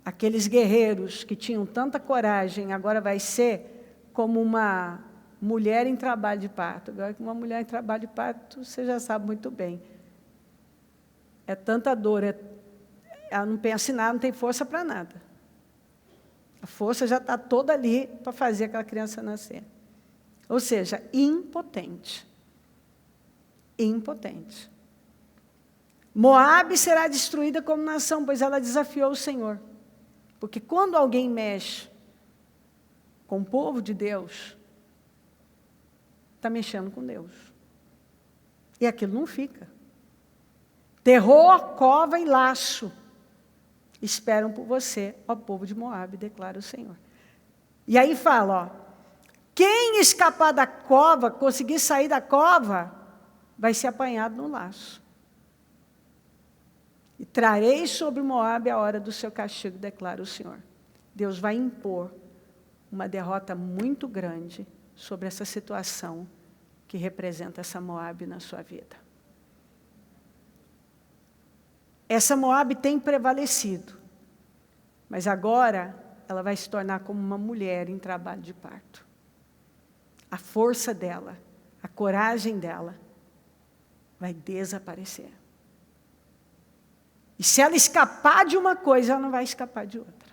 Aqueles guerreiros que tinham tanta coragem, agora vai ser como uma mulher em trabalho de parto. Agora, uma mulher em trabalho de parto, você já sabe muito bem. É tanta dor, ela não pensa em nada, não tem força para nada. A força já está toda ali para fazer aquela criança nascer. Ou seja, impotente. Impotente. Moabe será destruída como nação, pois ela desafiou o Senhor. Porque quando alguém mexe com o povo de Deus, está mexendo com Deus. E aquilo não fica. Terror, cova e laço esperam por você, ó povo de Moabe, declara o Senhor. E aí fala, ó, quem escapar da cova, conseguir sair da cova, vai ser apanhado no laço. E trarei sobre Moabe a hora do seu castigo, declara o Senhor. Deus vai impor uma derrota muito grande sobre essa situação que representa essa Moabe na sua vida. Essa Moabe tem prevalecido, mas agora ela vai se tornar como uma mulher em trabalho de parto. A força dela, a coragem dela vai desaparecer. E se ela escapar de uma coisa, ela não vai escapar de outra.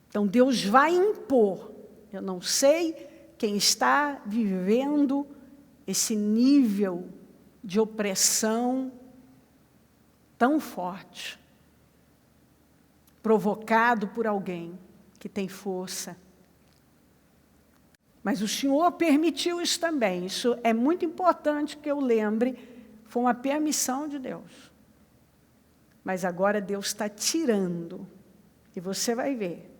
Então Deus vai impor. Eu não sei quem está vivendo esse nível de opressão tão forte, provocado por alguém que tem força. Mas o Senhor permitiu isso também. Isso é muito importante que eu lembre, foi uma permissão de Deus. Mas agora Deus está tirando, e você vai ver.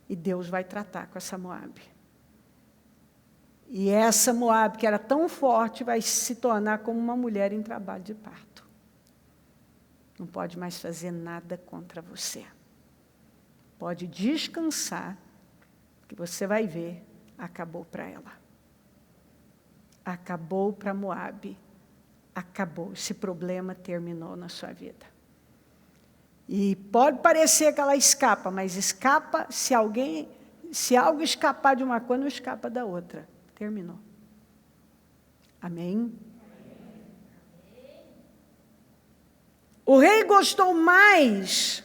E Deus vai tratar com essa Moabe. E essa Moabe, que era tão forte, vai se tornar como uma mulher em trabalho de parto. Não pode mais fazer nada contra você. Pode descansar, que você vai ver, acabou para ela. Acabou para Moabe. Acabou. Esse problema terminou na sua vida. E pode parecer que ela escapa, mas escapa se algo escapar de uma coisa, não escapa da outra. Terminou. Amém? O rei gostou mais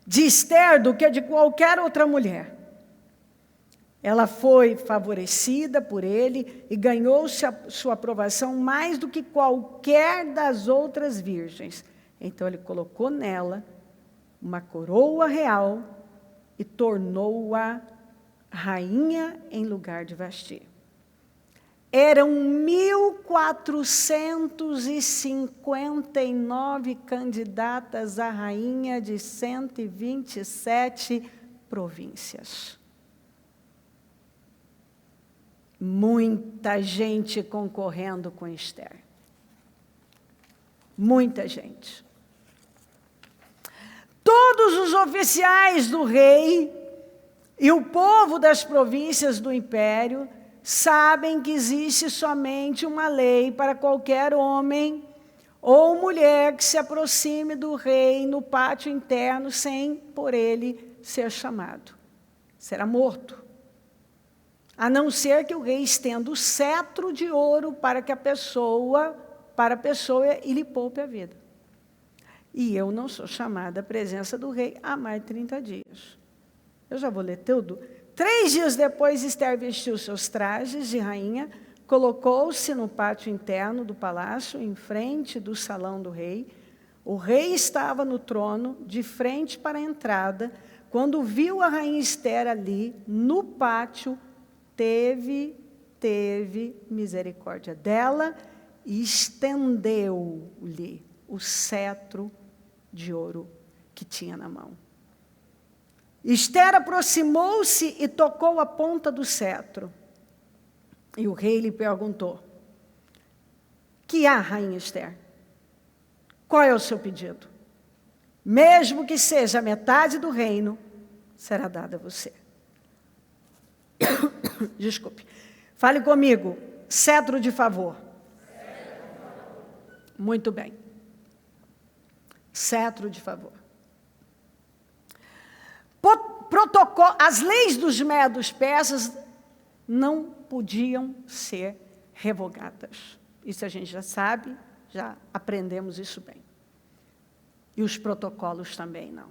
de Esther do que de qualquer outra mulher. Ela foi favorecida por ele e ganhou sua aprovação mais do que qualquer das outras virgens. Então ele colocou nela uma coroa real e tornou-a rainha em lugar de Vasti. Eram 1.459 candidatas à rainha de 127 províncias. Muita gente concorrendo com Esther. Muita gente. Todos os oficiais do rei e o povo das províncias do império sabem que existe somente uma lei para qualquer homem ou mulher que se aproxime do rei no pátio interno sem por ele ser chamado. Será morto. A não ser que o rei estenda o cetro de ouro para a pessoa e lhe poupe a vida. E eu não sou chamada à presença do rei há mais de 30 dias. Eu já vou ler tudo. 3 dias depois, Ester vestiu seus trajes de rainha, colocou-se no pátio interno do palácio, em frente do salão do rei. O rei estava no trono, de frente para a entrada. Quando viu a rainha Ester ali, no pátio, teve misericórdia dela e estendeu-lhe o cetro de ouro que tinha na mão. Ester aproximou-se e tocou a ponta do cetro. E o rei lhe perguntou: que há, rainha Ester? Qual é o seu pedido? Mesmo que seja metade do reino, será dada a você. Desculpe. Fale comigo. Cetro de favor. Muito bem. Cetro de favor. Protocolo, as leis dos medos persas não podiam ser revogadas. Isso a gente já sabe, já aprendemos isso bem. E os protocolos também não.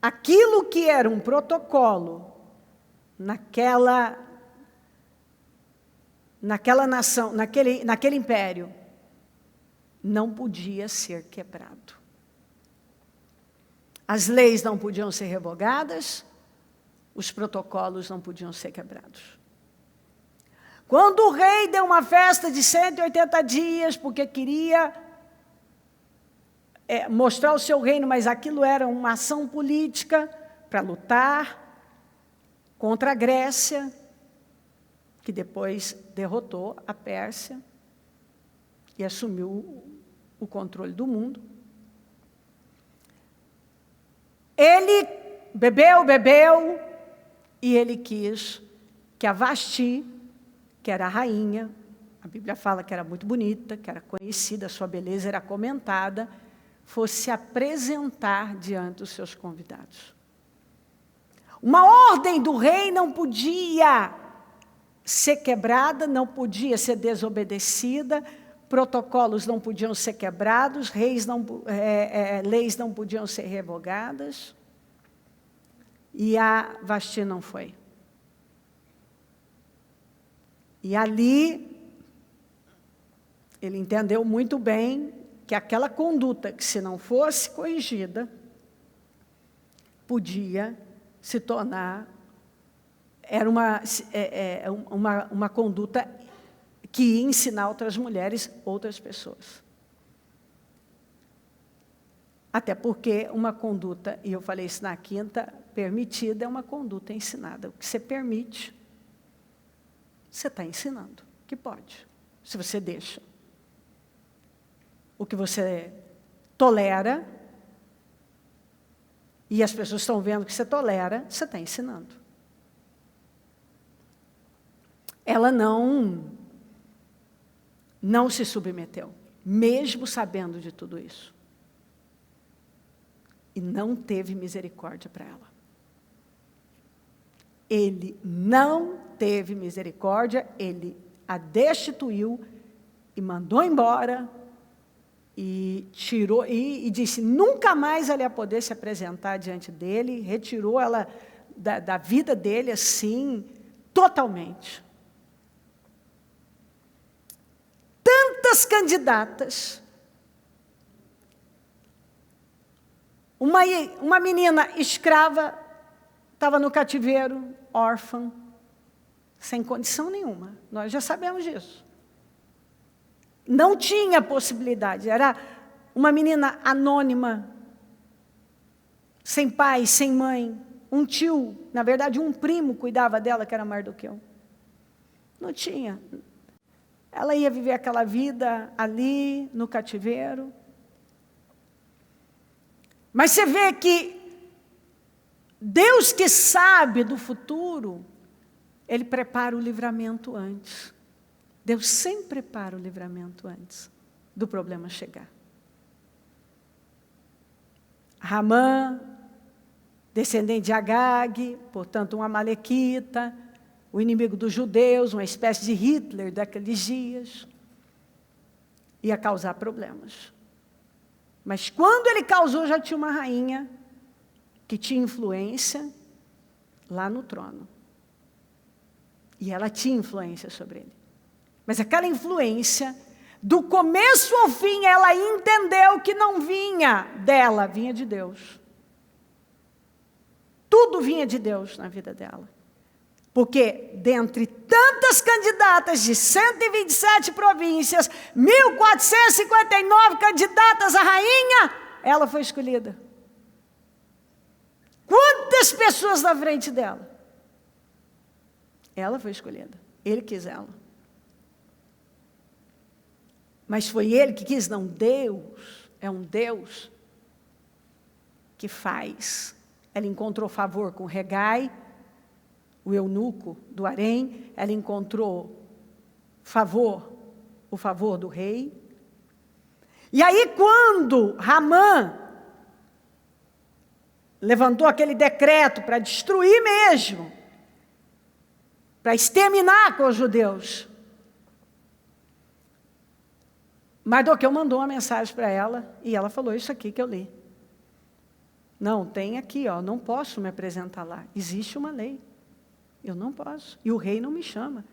Aquilo que era um protocolo naquela nação, naquele império, não podia ser quebrado. As leis não podiam ser revogadas, os protocolos não podiam ser quebrados. Quando o rei deu uma festa de 180 dias, porque queria mostrar o seu reino, mas aquilo era uma ação política para lutar contra a Grécia, que depois derrotou a Pérsia e assumiu o controle do mundo. Ele bebeu, e ele quis que a Vasti, que era a rainha, a Bíblia fala que era muito bonita, que era conhecida, sua beleza era comentada, fosse apresentar diante dos seus convidados. Uma ordem do rei não podia ser quebrada, não podia ser desobedecida, protocolos não podiam ser quebrados, leis não podiam ser revogadas, e a Vasti não foi. E ali, ele entendeu muito bem que aquela conduta, que se não fosse corrigida, podia se tornar, era uma conduta que ia ensinar outras mulheres, outras pessoas. Até porque uma conduta, e eu falei isso na quinta, permitida é uma conduta ensinada. O que você permite, você está ensinando, que pode, se você deixa. O que você tolera, e as pessoas estão vendo que você tolera, você está ensinando. Ela não se submeteu, mesmo sabendo de tudo isso. E não teve misericórdia para ela. Ele não teve misericórdia, ele a destituiu e mandou embora, e tirou, e disse, nunca mais ela ia poder se apresentar diante dele, retirou ela da vida dele, assim, totalmente. Tantas candidatas, uma menina escrava, estava no cativeiro, órfã, sem condição nenhuma, nós já sabemos disso. Não tinha possibilidade, era uma menina anônima, sem pai, sem mãe, um tio, na verdade um primo cuidava dela, que era Mardoqueu. Não tinha. Ela ia viver aquela vida ali, no cativeiro. Mas você vê que Deus, que sabe do futuro, Ele prepara o livramento antes. Deus sempre prepara o livramento antes do problema chegar. Ramã, descendente de Agag, portanto um amalequita, o inimigo dos judeus, uma espécie de Hitler daqueles dias, ia causar problemas. Mas quando ele causou, já tinha uma rainha que tinha influência lá no trono. E ela tinha influência sobre ele. Mas aquela influência, do começo ao fim, ela entendeu que não vinha dela, vinha de Deus. Tudo vinha de Deus na vida dela. Porque, dentre tantas candidatas de 127 províncias, 1.459 candidatas à rainha, ela foi escolhida. Quantas pessoas na frente dela? Ela foi escolhida. Ele quis ela. Mas foi ele que quis? Não, Deus. É um Deus que faz. Ela encontrou favor com Regai, o eunuco do harém. Ela encontrou o favor do rei. E aí quando Ramã levantou aquele decreto para destruir mesmo, para exterminar com os judeus, Mardoqueu mandou uma mensagem para ela, e ela falou isso aqui que eu li. Não, tem aqui, não posso me apresentar lá. Existe uma lei. Eu não posso. E o rei não me chama.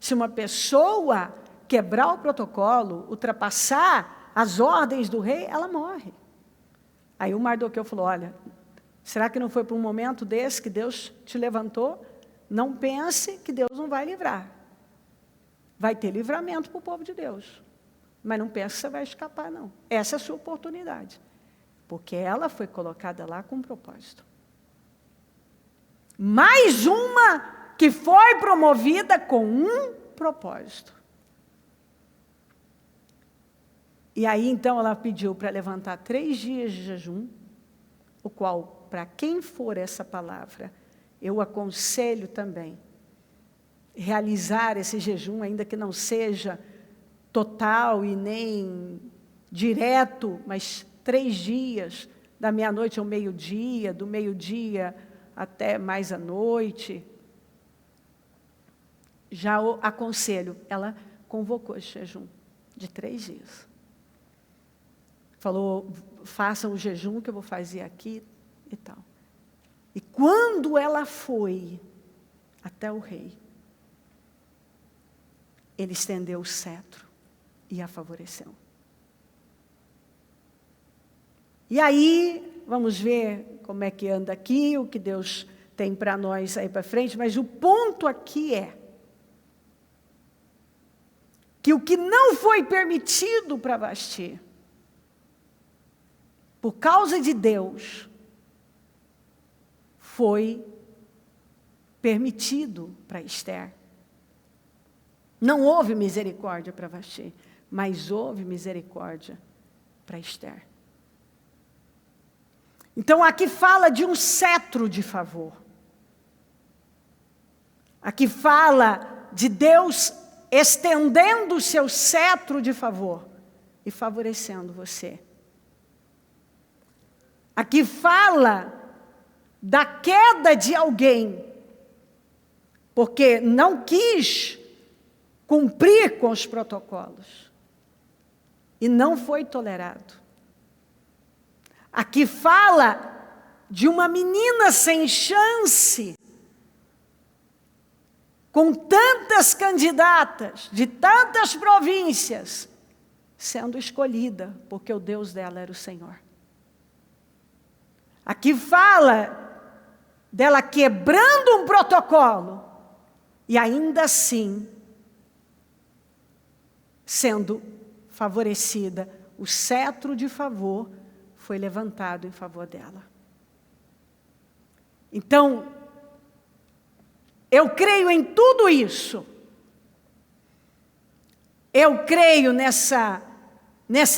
Se uma pessoa quebrar o protocolo, ultrapassar as ordens do rei, ela morre. Aí o Mardoqueu falou, olha, será que não foi para um momento desse que Deus te levantou? Não pense que Deus não vai livrar. Vai ter livramento para o povo de Deus. Mas não pense que você vai escapar, não. Essa é a sua oportunidade. Porque ela foi colocada lá com um propósito. Mais uma que foi promovida com um propósito. E aí, então, ela pediu para levantar 3 dias de jejum, o qual, para quem for essa palavra, eu aconselho também realizar esse jejum, ainda que não seja total e nem direto, mas 3 dias, da meia-noite ao meio-dia, do meio-dia até mais à noite. Já aconselho, ela convocou esse jejum de 3 dias. Falou, façam o jejum que eu vou fazer aqui e tal. E quando ela foi até o rei, ele estendeu o cetro e a favoreceu. E aí, vamos ver como é que anda aqui, o que Deus tem para nós aí para frente, mas o ponto aqui é que o que não foi permitido para Vasti, por causa de Deus, foi permitido para Esther. Não houve misericórdia para Vasti, mas houve misericórdia para Esther. Então, aqui fala de um cetro de favor. Aqui fala de Deus estendendo o seu cetro de favor e favorecendo você. Aqui fala da queda de alguém, porque não quis cumprir com os protocolos e não foi tolerado. Aqui fala de uma menina sem chance, com tantas candidatas, de tantas províncias, sendo escolhida, porque o Deus dela era o Senhor. Aqui fala dela quebrando um protocolo, e ainda assim, sendo favorecida, o cetro de favor foi levantado em favor dela. Então, eu creio em tudo isso. Eu creio nessa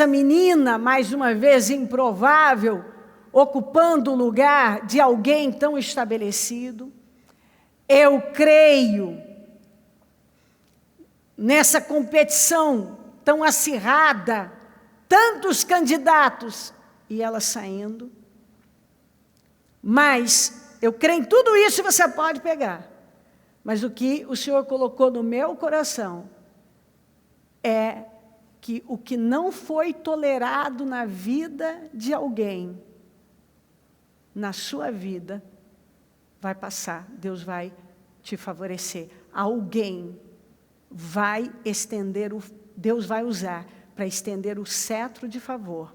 menina, mais uma vez improvável, ocupando o lugar de alguém tão estabelecido. Eu creio nessa competição tão acirrada, tantos candidatos, e ela saindo. Mas eu creio em tudo isso, você pode pegar. Mas o que o Senhor colocou no meu coração é que o que não foi tolerado na vida de alguém, na sua vida, vai passar. Deus vai te favorecer. Alguém vai estender, Deus vai usar para estender o cetro de favor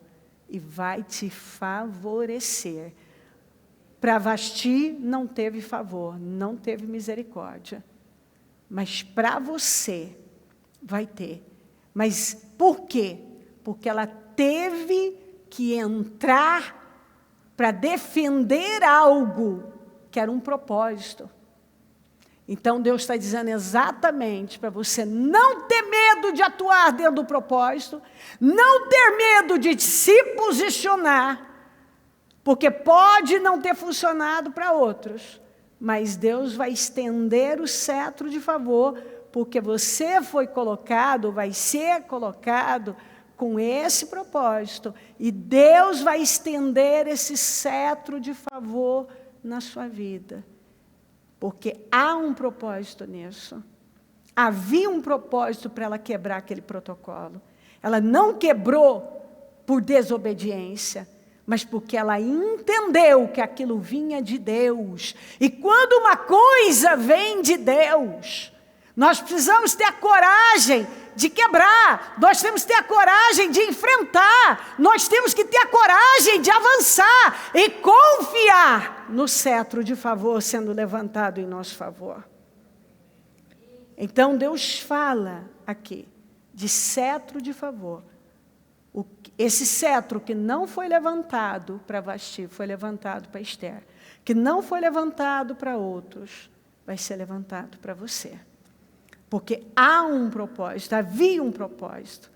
e vai te favorecer. Para Vasti não teve favor, não teve misericórdia. Mas para você vai ter. Mas por quê? Porque ela teve que entrar para defender algo que era um propósito. Então Deus está dizendo exatamente para você não ter medo de atuar dentro do propósito, não ter medo de se posicionar, porque pode não ter funcionado para outros, mas Deus vai estender o cetro de favor, porque você foi colocado, vai ser colocado com esse propósito, e Deus vai estender esse cetro de favor na sua vida, porque há um propósito nisso. Havia um propósito para ela quebrar aquele protocolo. Ela não quebrou por desobediência, mas porque ela entendeu que aquilo vinha de Deus. E quando uma coisa vem de Deus, nós precisamos ter a coragem de quebrar, nós temos que ter a coragem de enfrentar, nós temos que ter a coragem de avançar e confiar no cetro de favor sendo levantado em nosso favor. Então Deus fala aqui de cetro de favor. Esse cetro que não foi levantado para Vasti, foi levantado para Esther, que não foi levantado para outros, vai ser levantado para você. Porque há um propósito, havia um propósito.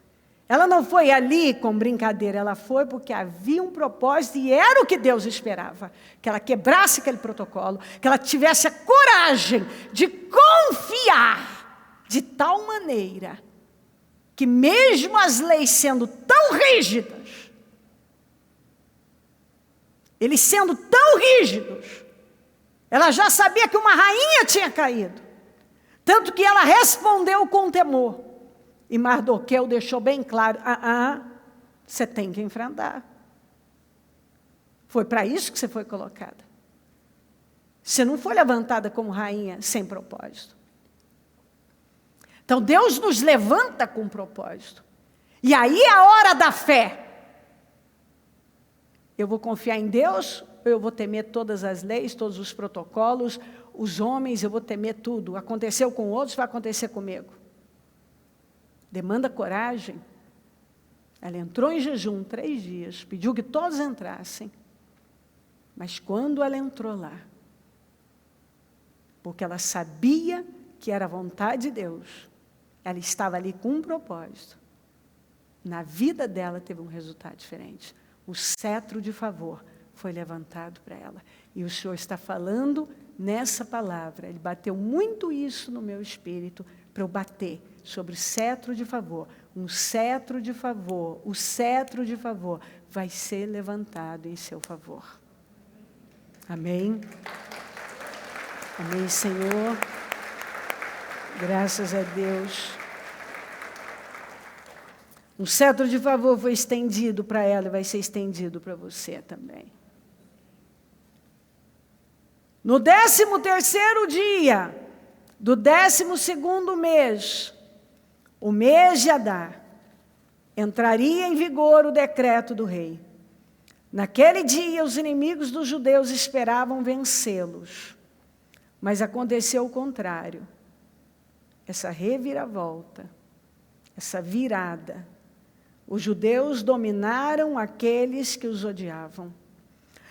Ela não foi ali com brincadeira, ela foi porque havia um propósito e era o que Deus esperava. Que ela quebrasse aquele protocolo, que ela tivesse a coragem de confiar de tal maneira que mesmo as leis sendo tão rígidas, eles sendo tão rígidos, ela já sabia que uma rainha tinha caído. Tanto que ela respondeu com temor. E Mardoqueu deixou bem claro, você tem que enfrentar. Foi para isso que você foi colocada. Você não foi levantada como rainha sem propósito. Então Deus nos levanta com propósito. E aí é a hora da fé. Eu vou confiar em Deus, ou eu vou temer todas as leis, todos os protocolos, os homens, eu vou temer tudo. Aconteceu com outros, vai acontecer comigo. Demanda coragem. Ela entrou em jejum 3 dias, pediu que todos entrassem. Mas quando ela entrou lá, porque ela sabia que era a vontade de Deus, ela estava ali com um propósito. Na vida dela teve um resultado diferente. O cetro de favor foi levantado para ela. E o Senhor está falando nessa palavra. Ele bateu muito isso no meu espírito para eu bater sobre o cetro de favor. Um cetro de favor, o cetro de favor vai ser levantado em seu favor. Amém? Amém, Senhor. Graças a Deus. Um cetro de favor foi estendido para ela e vai ser estendido para você também. No 13º dia do 12º mês, o mês de Adar, entraria em vigor o decreto do rei. Naquele dia, os inimigos dos judeus esperavam vencê-los. Mas aconteceu o contrário. Essa reviravolta, essa virada. Os judeus dominaram aqueles que os odiavam.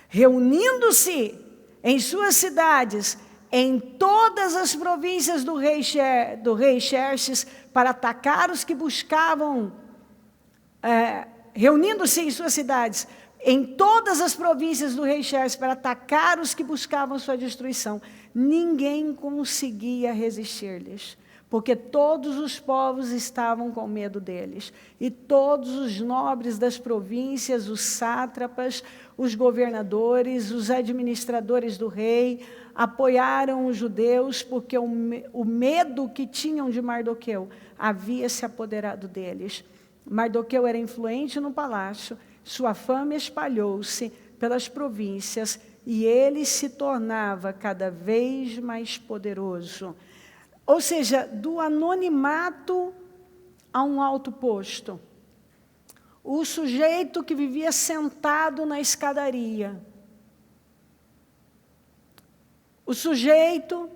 Reunindo-se em suas cidades, em todas as províncias do rei Xerxes, para atacar os que buscavam, reunindo-se em suas cidades, em todas as províncias do rei Xerxes, para atacar os que buscavam sua destruição. Ninguém conseguia resistir-lhes, porque todos os povos estavam com medo deles. E todos os nobres das províncias, os sátrapas, os governadores, os administradores do rei, apoiaram os judeus, porque o medo que tinham de Mardoqueu havia se apoderado deles. Mardoqueu era influente no palácio, sua fama espalhou-se pelas províncias, e ele se tornava cada vez mais poderoso. Ou seja, do anonimato a um alto posto. O sujeito que vivia sentado na escadaria. O sujeito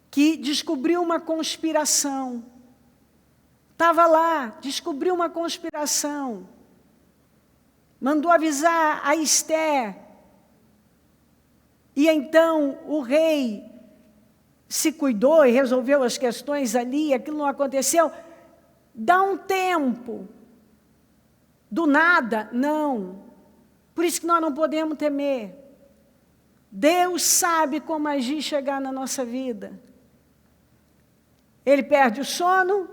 que descobriu uma conspiração. Estava lá, descobriu uma conspiração. Mandou avisar a Esther. E então o rei se cuidou e resolveu as questões ali, aquilo não aconteceu. Dá um tempo. Do nada, não. Por isso que nós não podemos temer. Deus sabe como agir e chegar na nossa vida. Ele perde o sono,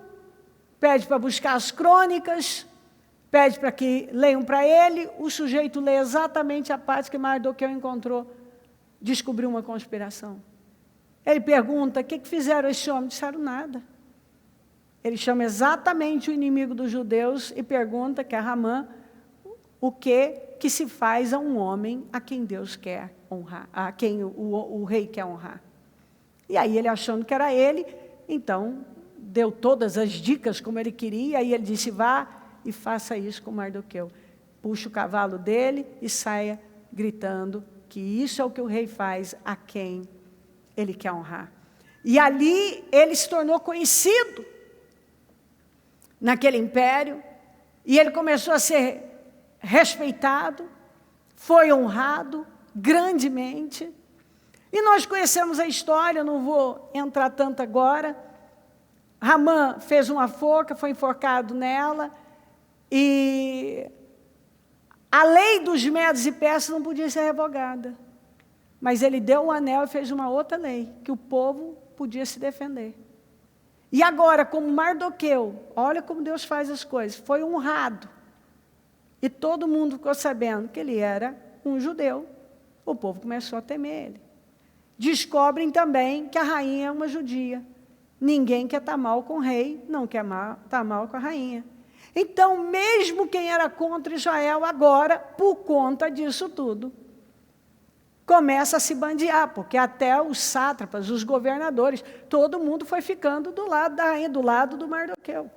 pede para buscar as crônicas, pede para que leiam para ele, o sujeito lê exatamente a parte que Mardoqueu encontrou, descobriu uma conspiração. Ele pergunta, o que fizeram esse homem? Disseram nada. Ele chama exatamente o inimigo dos judeus e pergunta, que é Ramã, o que se faz a um homem a quem Deus quer honrar, a quem o rei quer honrar. E aí ele, achando que era ele, então deu todas as dicas como ele queria, e ele disse, vá e faça isso com Mardoqueu. Puxa o cavalo dele e saia gritando que isso é o que o rei faz a quem ele quer honrar. E ali ele se tornou conhecido naquele império, e ele começou a ser respeitado, foi honrado grandemente. E nós conhecemos a história, não vou entrar tanto agora. Ramã fez uma forca, foi enforcado nela, e a lei dos medos e persas não podia ser revogada. Mas ele deu o anel e fez uma outra lei, que o povo podia se defender. E agora, como Mardoqueu, olha como Deus faz as coisas, foi honrado. E todo mundo ficou sabendo que ele era um judeu. O povo começou a temer ele. Descobrem também que a rainha é uma judia. Ninguém quer estar mal com o rei, não quer estar mal com a rainha. Então, mesmo quem era contra Israel, agora, por conta disso tudo, começa a se bandear, porque até os sátrapas, os governadores, todo mundo foi ficando do lado da rainha, do lado do Mardoqueu.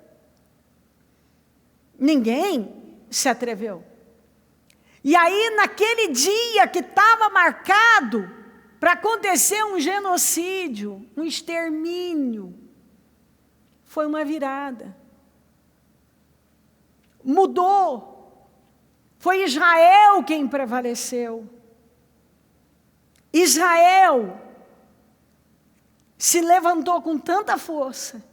Ninguém se atreveu. E aí, naquele dia que estava marcado para acontecer um genocídio, um extermínio, foi uma virada. Mudou. Foi Israel quem prevaleceu. Israel se levantou com tanta força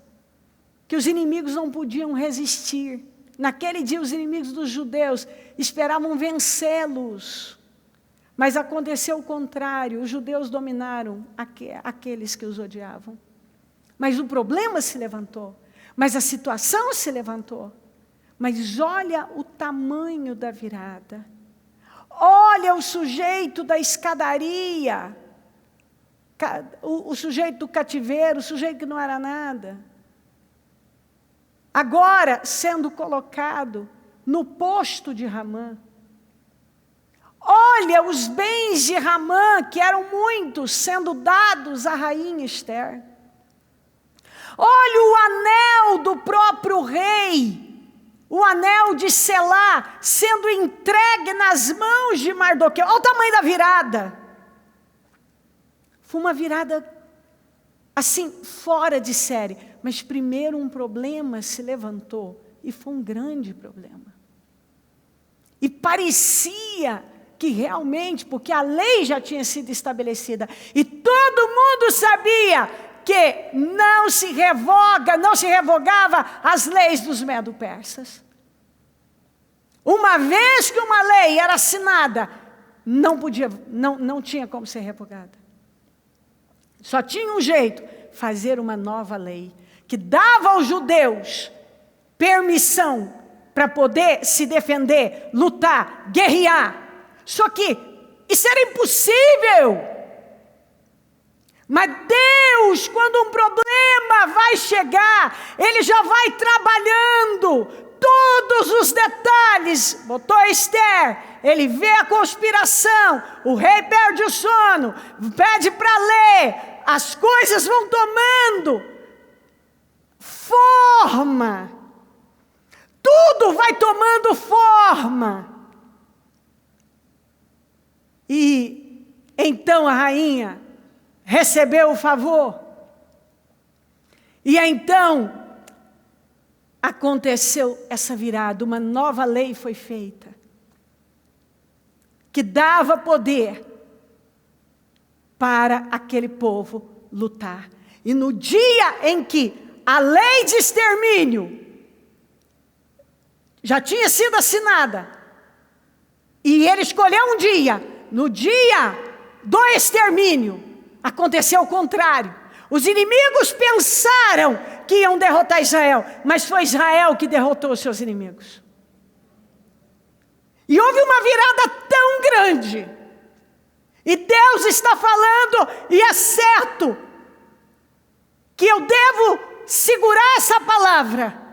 que os inimigos não podiam resistir. Naquele dia, os inimigos dos judeus esperavam vencê-los. Mas aconteceu o contrário, os judeus dominaram aqueles que os odiavam. Mas o problema se levantou, mas a situação se levantou. Mas olha o tamanho da virada. Olha o sujeito da escadaria, o sujeito do cativeiro, o sujeito que não era nada. Agora sendo colocado no posto de Ramã. Olha os bens de Ramã, que eram muitos, sendo dados à rainha Esther. Olha o anel do próprio rei, o anel de Selá, sendo entregue nas mãos de Mardoqueu. Olha o tamanho da virada. Foi uma virada, assim, fora de série. Mas primeiro um problema se levantou, e foi um grande problema. E parecia que realmente, porque a lei já tinha sido estabelecida, e todo mundo sabia que não se revogava as leis dos medo-persas. Uma vez que uma lei era assinada, não tinha como ser revogada. Só tinha um jeito, fazer uma nova lei, que dava aos judeus permissão para poder se defender, lutar, guerrear. Só que isso era impossível. Mas Deus, quando um problema vai chegar, Ele já vai trabalhando todos os detalhes. Botou Esther, ele vê a conspiração, o rei perde o sono, pede para ler, as coisas vão tomando forma. Tudo vai tomando forma. E então a rainha recebeu o favor. E então aconteceu essa virada, uma nova lei foi feita, que dava poder para aquele povo lutar. E no dia em que a lei de extermínio já tinha sido assinada, e ele escolheu um dia, no dia do extermínio, aconteceu o contrário. Os inimigos pensaram que iam derrotar Israel, mas foi Israel que derrotou os seus inimigos. E houve uma virada tão grande, e Deus está falando, e é certo, que eu devo segurar essa palavra.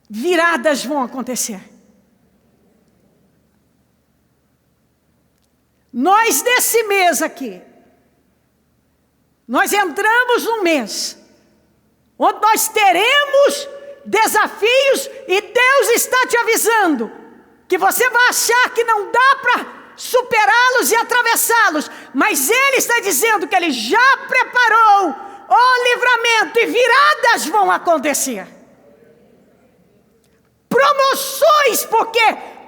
Viradas vão acontecer. Nós desse mês aqui, nós entramos num mês onde nós teremos desafios, e Deus está te avisando que você vai achar que não dá para superá-los e atravessá-los, mas Ele está dizendo que Ele já preparou o livramento, e viradas vão acontecer. Promoções, porque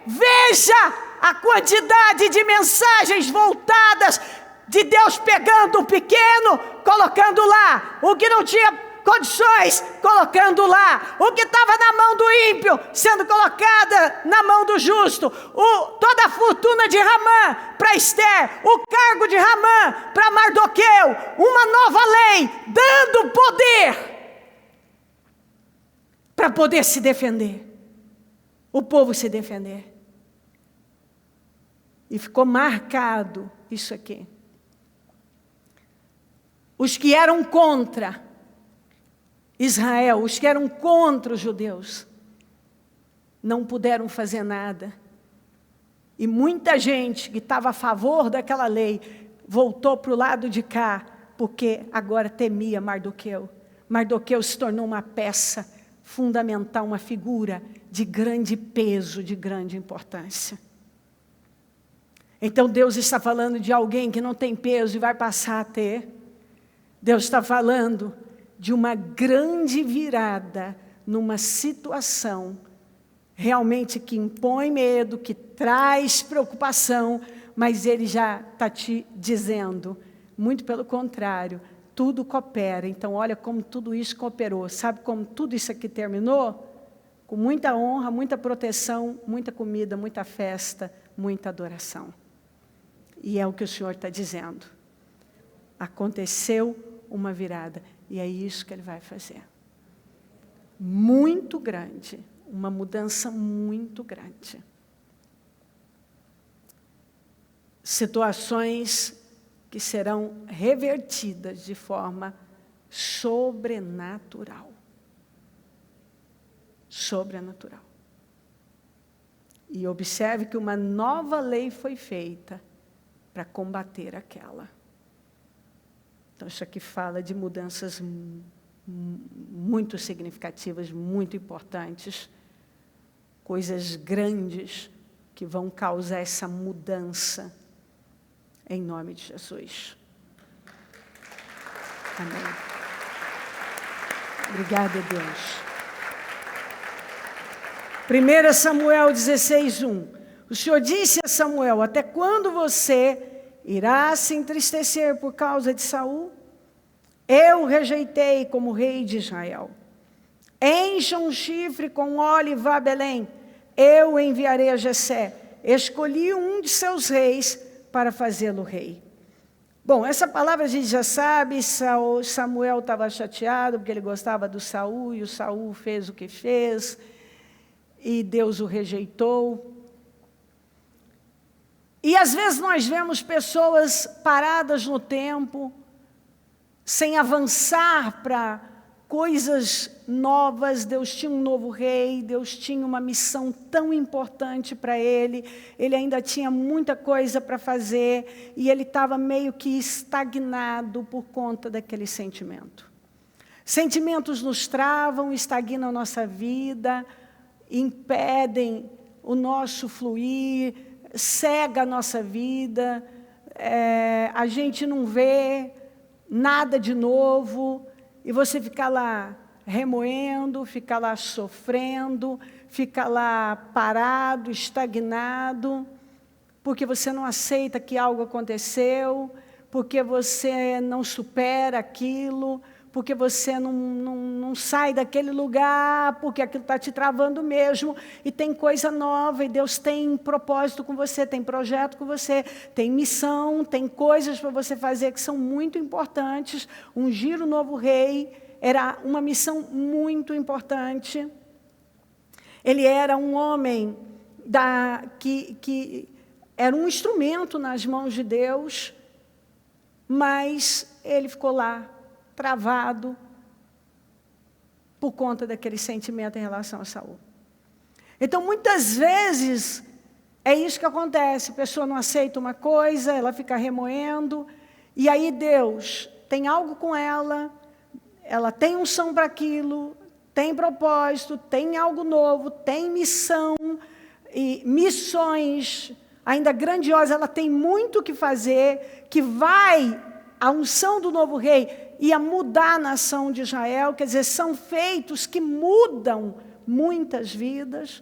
veja a quantidade de mensagens voltadas de Deus pegando o pequeno, colocando lá, o que não tinha condições, colocando lá, o que estava na mão do ímpio, sendo colocada na mão do justo, toda a fortuna de Ramã para Esther, o cargo de Ramã para Mardoqueu, uma nova lei, dando poder para poder se defender, o povo se defender. E ficou marcado isso aqui. Os que eram contra Israel, os que eram contra os judeus, não puderam fazer nada. E muita gente que estava a favor daquela lei voltou para o lado de cá, porque agora temia Mardoqueu. Mardoqueu se tornou uma peça fundamental, uma figura de grande peso, de grande importância. Então Deus está falando de alguém que não tem peso e vai passar a ter. Deus está falando de uma grande virada numa situação realmente que impõe medo, que traz preocupação, mas Ele já está te dizendo, muito pelo contrário, tudo coopera. Então olha como tudo isso cooperou. Sabe como tudo isso aqui terminou? Com muita honra, muita proteção, muita comida, muita festa, muita adoração. E é o que o Senhor está dizendo. Aconteceu uma virada. E é isso que Ele vai fazer. Muito grande. Uma mudança muito grande. Situações que serão revertidas de forma sobrenatural. Sobrenatural. E observe que uma nova lei foi feita para combater aquela. Então, isso aqui fala de mudanças muito significativas, muito importantes, coisas grandes que vão causar essa mudança, em nome de Jesus. Amém. Obrigada, Deus. 1 Samuel 16:1. O Senhor disse a Samuel: até quando você irá se entristecer por causa de Saul? Eu o rejeitei como rei de Israel. Encha um chifre com óleo e vá a Belém. Eu enviarei a Jessé. Escolhi um de seus reis para fazê-lo rei. Bom, essa palavra a gente já sabe, Samuel estava chateado porque ele gostava do Saul, e o Saul fez o que fez, e Deus o rejeitou. E às vezes nós vemos pessoas paradas no tempo, sem avançar para coisas novas. Deus tinha um novo rei, Deus tinha uma missão tão importante para ele ainda tinha muita coisa para fazer, e ele estava meio que estagnado por conta daquele sentimento. Sentimentos nos travam, estagnam a nossa vida, impedem o nosso fluir, cega a nossa vida, a gente não vê nada de novo, e você fica lá remoendo, fica lá sofrendo, fica lá parado, estagnado, porque você não aceita que algo aconteceu, porque você não supera aquilo, porque você não sai daquele lugar, porque aquilo está te travando mesmo, e tem coisa nova, e Deus tem propósito com você, tem projeto com você, tem missão, tem coisas para você fazer que são muito importantes. Ungir o novo rei era uma missão muito importante. Ele era um homem que era um instrumento nas mãos de Deus, mas ele ficou lá, travado, por conta daquele sentimento em relação a Saul. Então, muitas vezes, é isso que acontece. A pessoa não aceita uma coisa, ela fica remoendo, e aí Deus tem algo com ela tem unção para aquilo, tem propósito, tem algo novo, tem missão, e missões ainda grandiosas, ela tem muito o que fazer, que a unção do novo rei ia mudar a nação de Israel, quer dizer, são feitos que mudam muitas vidas,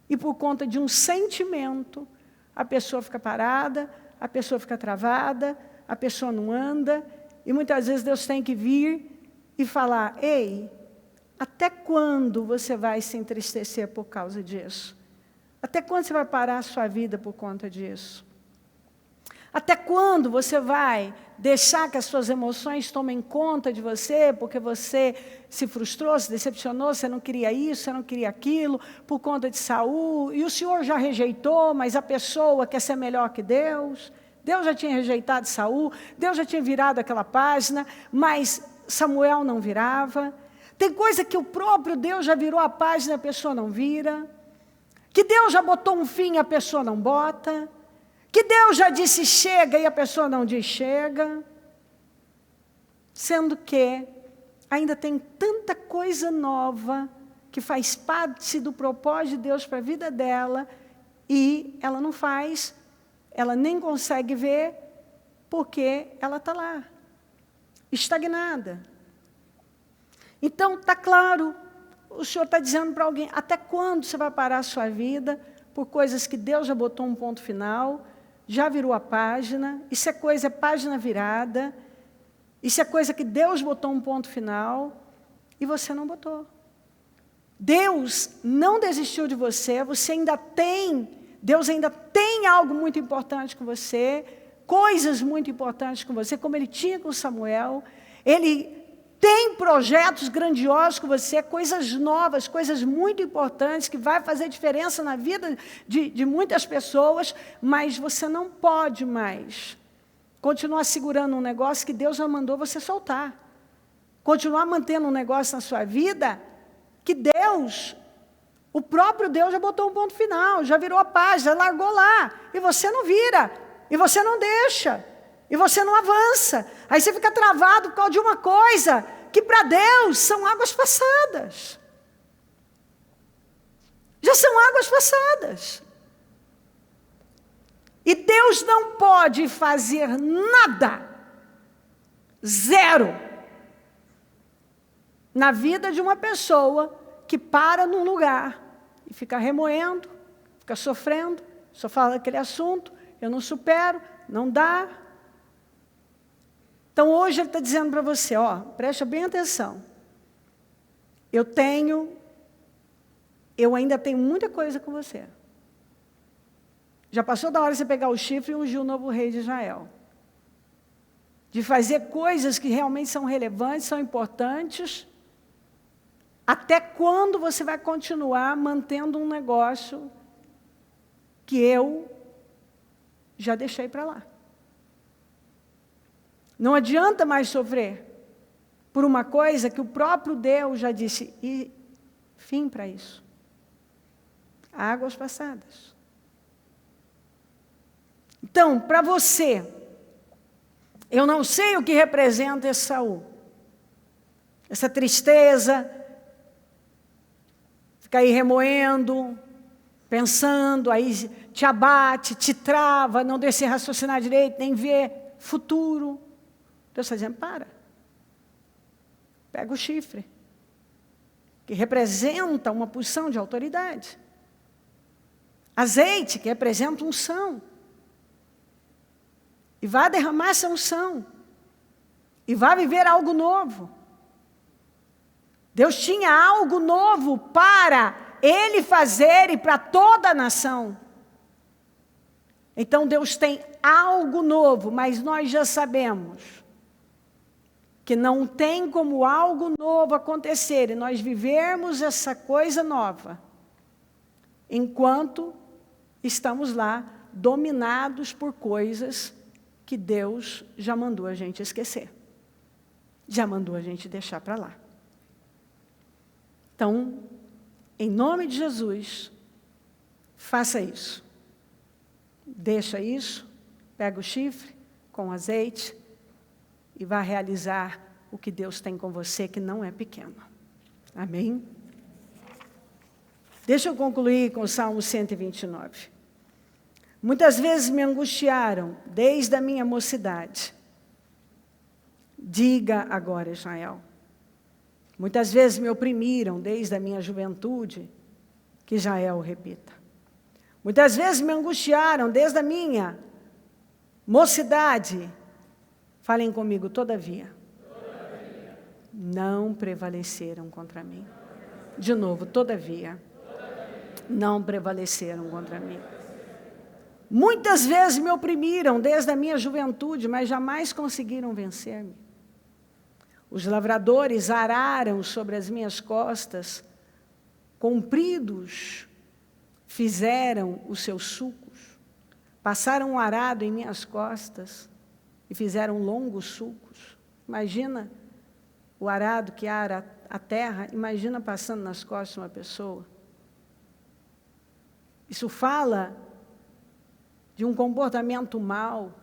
e por conta de um sentimento, a pessoa fica parada, a pessoa fica travada, a pessoa não anda, e muitas vezes Deus tem que vir e falar: ei, até quando você vai se entristecer por causa disso? Até quando você vai parar a sua vida por conta disso? Até quando você vai deixar que as suas emoções tomem conta de você, porque você se frustrou, se decepcionou, você não queria isso, você não queria aquilo, por conta de Saul, e o Senhor já rejeitou, mas a pessoa quer ser melhor que Deus? Deus já tinha rejeitado Saul, Deus já tinha virado aquela página, mas Samuel não virava. Tem coisa que o próprio Deus já virou a página, a pessoa não vira. Que Deus já botou um fim, a pessoa não bota. Que Deus já disse chega e a pessoa não diz chega. Sendo que ainda tem tanta coisa nova que faz parte do propósito de Deus para a vida dela, e ela não faz, ela nem consegue ver, porque ela está lá, estagnada. Então, está claro, o Senhor está dizendo para alguém: até quando você vai parar a sua vida por coisas que Deus já botou um ponto final, já virou a página? Isso é coisa, é página virada, isso é coisa que Deus botou um ponto final, e você não botou. Deus não desistiu de você, você ainda tem, Deus ainda tem algo muito importante com você, coisas muito importantes com você, como Ele tinha com Samuel. Ele tem projetos grandiosos com você, coisas novas, coisas muito importantes, que vai fazer diferença na vida de muitas pessoas, mas você não pode mais continuar segurando um negócio que Deus já mandou você soltar. Continuar mantendo um negócio na sua vida que Deus, o próprio Deus já botou um ponto final, já virou a página, largou lá, e você não vira, e você não deixa, e você não avança. Aí você fica travado por causa de uma coisa que para Deus são águas passadas. Já são águas passadas. E Deus não pode fazer nada, zero, na vida de uma pessoa que para num lugar e fica remoendo, fica sofrendo, só fala daquele assunto: eu não supero, não dá. Então hoje Ele está dizendo para você: ó, presta bem atenção, eu ainda tenho muita coisa com você. Já passou da hora de você pegar o chifre e ungir o novo rei de Israel. de fazer coisas que realmente são relevantes, são importantes. Até quando você vai continuar mantendo um negócio que eu já deixei para lá? Não adianta mais sofrer por uma coisa que o próprio Deus já disse, e fim para isso. Águas passadas. Então, para você, eu não sei o que representa Esaú. Essa tristeza, fica aí remoendo, pensando, aí te abate, te trava, não deixa você raciocinar direito, nem ver futuro. Deus está dizendo, para. Pega o chifre, que representa uma posição de autoridade. Azeite, que representa unção. E vá derramar essa unção. E vá viver algo novo. Deus tinha algo novo para Ele fazer e para toda a nação. Então Deus tem algo novo, mas nós já sabemos que não tem como algo novo acontecer e nós vivermos essa coisa nova, enquanto estamos lá dominados por coisas que Deus já mandou a gente esquecer. Já mandou a gente deixar para lá. Então, em nome de Jesus, faça isso. Deixa isso, pega o chifre com azeite e vá realizar o que Deus tem com você, que não é pequeno. Amém? Deixa eu concluir com o Salmo 129. Muitas vezes me angustiaram desde a minha mocidade. Diga agora, Israel. Muitas vezes me oprimiram desde a minha juventude, que Israel repita. Muitas vezes me angustiaram desde a minha mocidade. Falem comigo, todavia. Não prevaleceram contra mim. De novo, todavia. Não prevaleceram contra mim. Muitas vezes me oprimiram desde a minha juventude, mas jamais conseguiram vencer-me. Os lavradores araram sobre as minhas costas, compridos fizeram os seus sulcos, passaram um arado em minhas costas e fizeram longos sulcos. Imagina o arado que ara a terra, imagina passando nas costas de uma pessoa. Isso fala de um comportamento mau,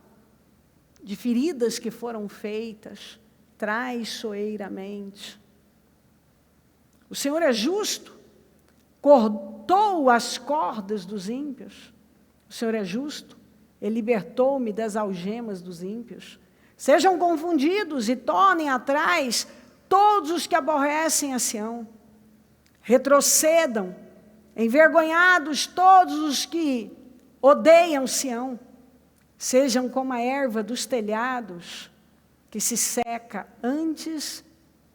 de feridas que foram feitas traiçoeiramente. O Senhor é justo, cortou as cordas dos ímpios. O Senhor é justo, Ele libertou-me das algemas dos ímpios. Sejam confundidos e tornem atrás todos os que aborrecem a Sião. Retrocedam, envergonhados todos os que odeiam Sião. Sejam como a erva dos telhados, que se seca antes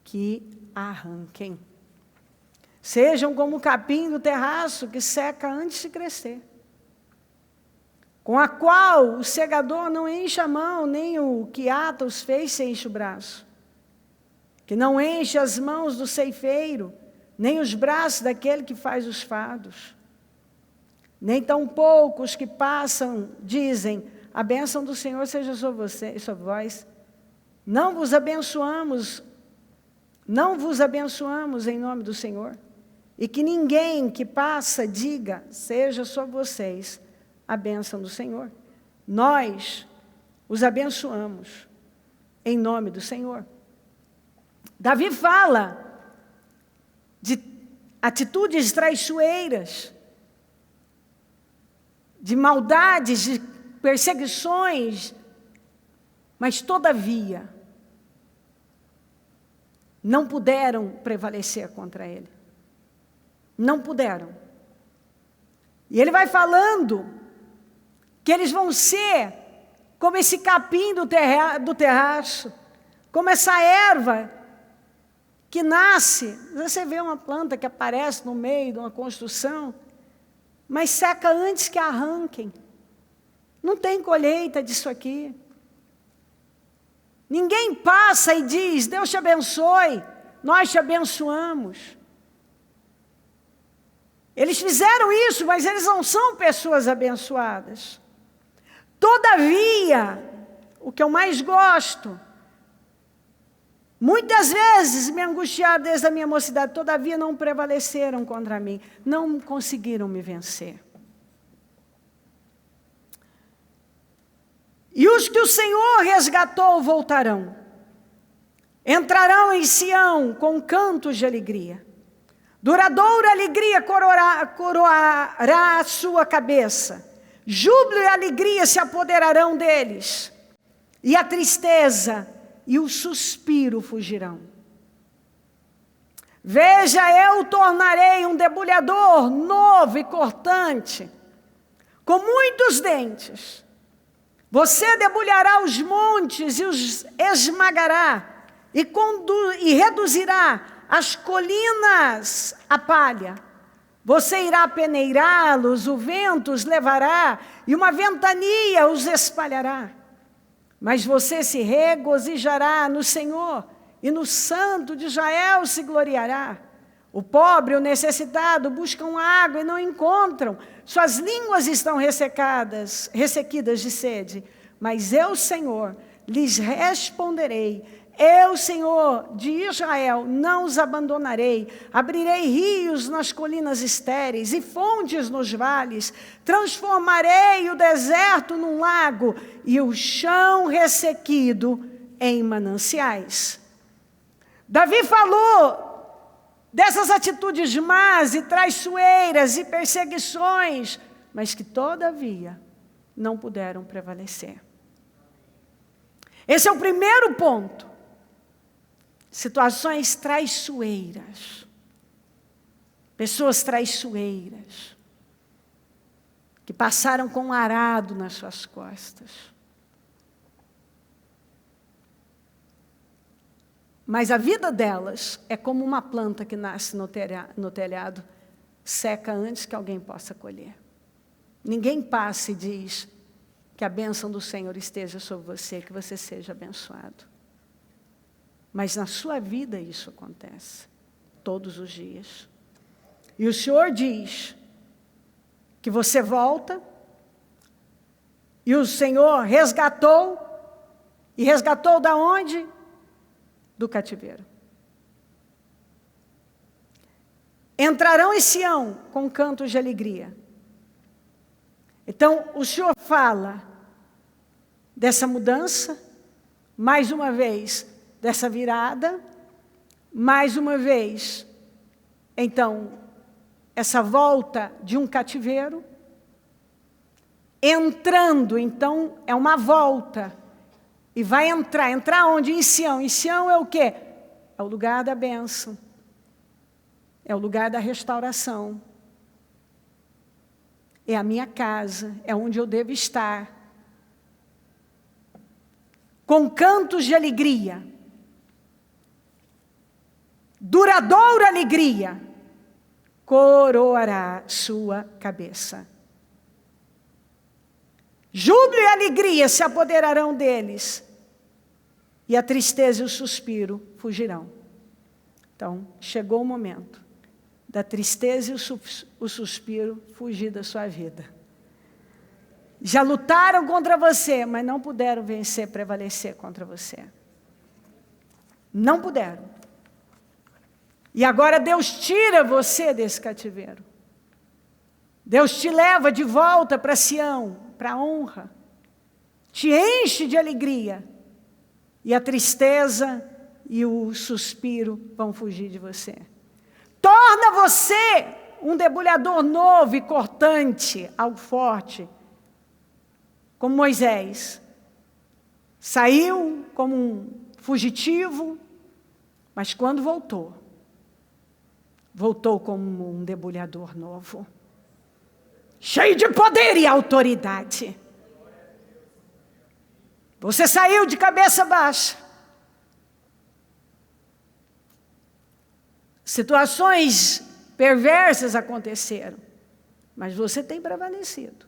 que arranquem. Sejam como o capim do terraço, que seca antes de crescer. Com a qual o segador não enche a mão, nem o que ata os feixes enche o braço. Que não enche as mãos do ceifeiro, nem os braços daquele que faz os fardos. Nem tampouco os que passam dizem, a bênção do Senhor seja sobre você, sobre vós. Não vos abençoamos em nome do Senhor. E que ninguém que passa diga, seja sobre vocês a bênção do Senhor. Nós os abençoamos em nome do Senhor. Davi fala de atitudes traiçoeiras, de maldades, de perseguições, mas todavia não puderam prevalecer contra ele. Não puderam. E ele vai falando que eles vão ser como esse capim do terraço, como essa erva que nasce. Você vê uma planta que aparece no meio de uma construção, mas seca antes que arranquem. Não tem colheita disso aqui. Ninguém passa e diz, Deus te abençoe, nós te abençoamos. Eles fizeram isso, mas eles não são pessoas abençoadas. Todavia, o que eu mais gosto, muitas vezes me angustiaram desde a minha mocidade, todavia não prevaleceram contra mim, não conseguiram me vencer. E os que o Senhor resgatou voltarão, entrarão em Sião com cantos de alegria. Duradoura alegria coroará a sua cabeça, júbilo e alegria se apoderarão deles, e a tristeza e o suspiro fugirão. Veja, eu tornarei um debulhador novo e cortante, com muitos dentes. Você debulhará os montes e os esmagará, e reduzirá as colinas a palha. Você irá peneirá-los, o vento os levará, e uma ventania os espalhará. Mas você se regozijará no Senhor, e no Santo de Israel se gloriará. O pobre e o necessitado buscam água e não encontram. Suas línguas estão ressequidas de sede. Mas eu, Senhor, lhes responderei. Eu, Senhor de Israel, não os abandonarei. Abrirei rios nas colinas estéreis e fontes nos vales. Transformarei o deserto num lago e o chão ressequido em mananciais. Davi falou dessas atitudes más e traiçoeiras e perseguições, mas que todavia não puderam prevalecer. Esse é o primeiro ponto. Situações traiçoeiras. Pessoas traiçoeiras. Que passaram com um arado nas suas costas. Mas a vida delas é como uma planta que nasce no telhado, seca antes que alguém possa colher. Ninguém passa e diz que a bênção do Senhor esteja sobre você, que você seja abençoado. Mas na sua vida isso acontece, todos os dias. E o Senhor diz que você volta, e o Senhor resgatou, e resgatou da onde? Do cativeiro. Entrarão em Sião com cantos de alegria. Então, o Senhor fala dessa mudança, mais uma vez, dessa virada, mais uma vez, então, essa volta de um cativeiro, entrando, então, é uma volta, e vai entrar onde? Em Sião. Em Sião é o quê? É o lugar da bênção, é o lugar da restauração, é a minha casa, é onde eu devo estar, com cantos de alegria, duradoura alegria, coroará sua cabeça. Júbilo e alegria se apoderarão deles, e a tristeza e o suspiro fugirão. Então, chegou o momento da tristeza e o suspiro fugir da sua vida. Já lutaram contra você, mas não puderam vencer, prevalecer contra você. Não puderam. E agora Deus tira você desse cativeiro. Deus te leva de volta para Sião, para a honra. Te enche de alegria. E a tristeza e o suspiro vão fugir de você. Torna você um debulhador novo e cortante, algo forte. Como Moisés. Saiu como um fugitivo, mas quando voltou como um debulhador novo, cheio de poder e autoridade. Você saiu de cabeça baixa. Situações perversas aconteceram, mas você tem prevalecido.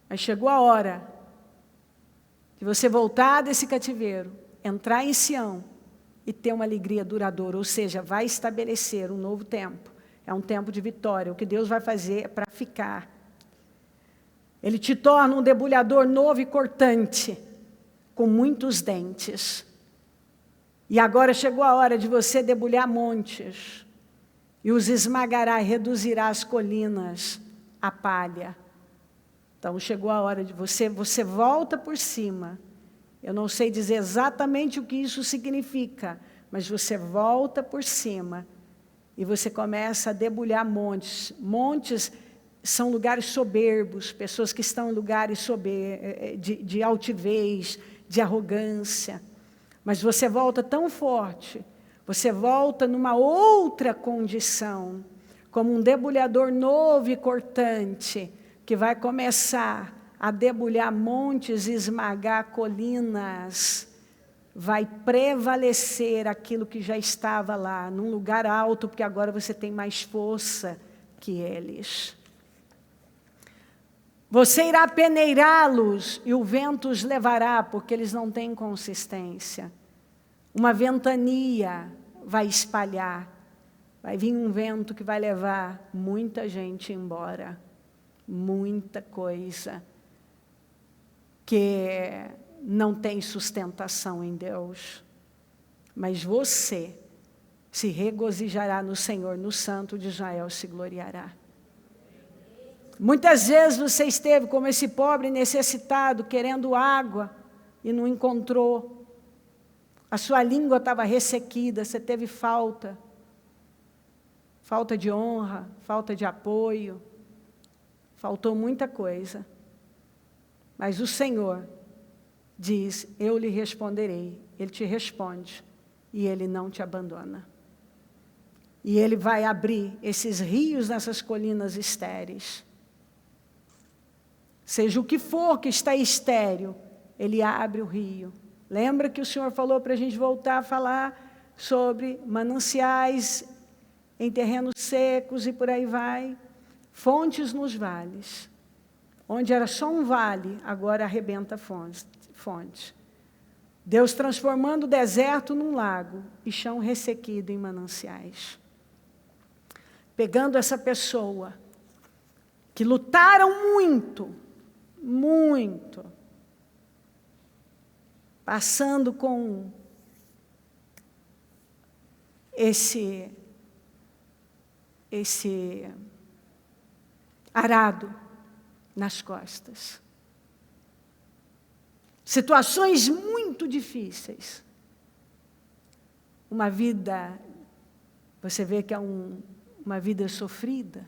Mas chegou a hora de você voltar desse cativeiro, entrar em Sião e ter uma alegria duradoura, ou seja, vai estabelecer um novo tempo. É um tempo de vitória. O que Deus vai fazer é para ficar. Ele te torna um debulhador novo e cortante, com muitos dentes. E agora chegou a hora de você debulhar montes, e os esmagará e reduzirá as colinas a palha. Então chegou a hora de você volta por cima. Eu não sei dizer exatamente o que isso significa, mas você volta por cima e você começa a debulhar montes. Montes são lugares soberbos, pessoas que estão em lugares de altivez, de arrogância. Mas você volta tão forte, você volta numa outra condição, como um debulhador novo e cortante, que vai começar a debulhar montes e esmagar colinas. Vai prevalecer aquilo que já estava lá, num lugar alto, porque agora você tem mais força que eles. Você irá peneirá-los e o vento os levará, porque eles não têm consistência. Uma ventania vai espalhar. Vai vir um vento que vai levar muita gente embora. Muita coisa que não tem sustentação em Deus. Mas você se regozijará no Senhor, no Santo de Israel se gloriará. Muitas vezes você esteve como esse pobre necessitado, querendo água, e não encontrou. A sua língua estava ressequida, você teve falta de honra, falta de apoio, faltou muita coisa. Mas o Senhor diz, eu lhe responderei, Ele te responde, e Ele não te abandona. E Ele vai abrir esses rios nessas colinas estéreis. Seja o que for que está estéril, Ele abre o rio. Lembra que o Senhor falou para a gente voltar a falar sobre mananciais em terrenos secos e por aí vai. Fontes nos vales. Onde era só um vale, agora arrebenta fonte. Deus transformando o deserto num lago e chão ressequido em mananciais. Pegando essa pessoa que lutaram muito, passando com esse arado nas costas. Situações muito difíceis. Uma vida, você vê que é uma vida sofrida,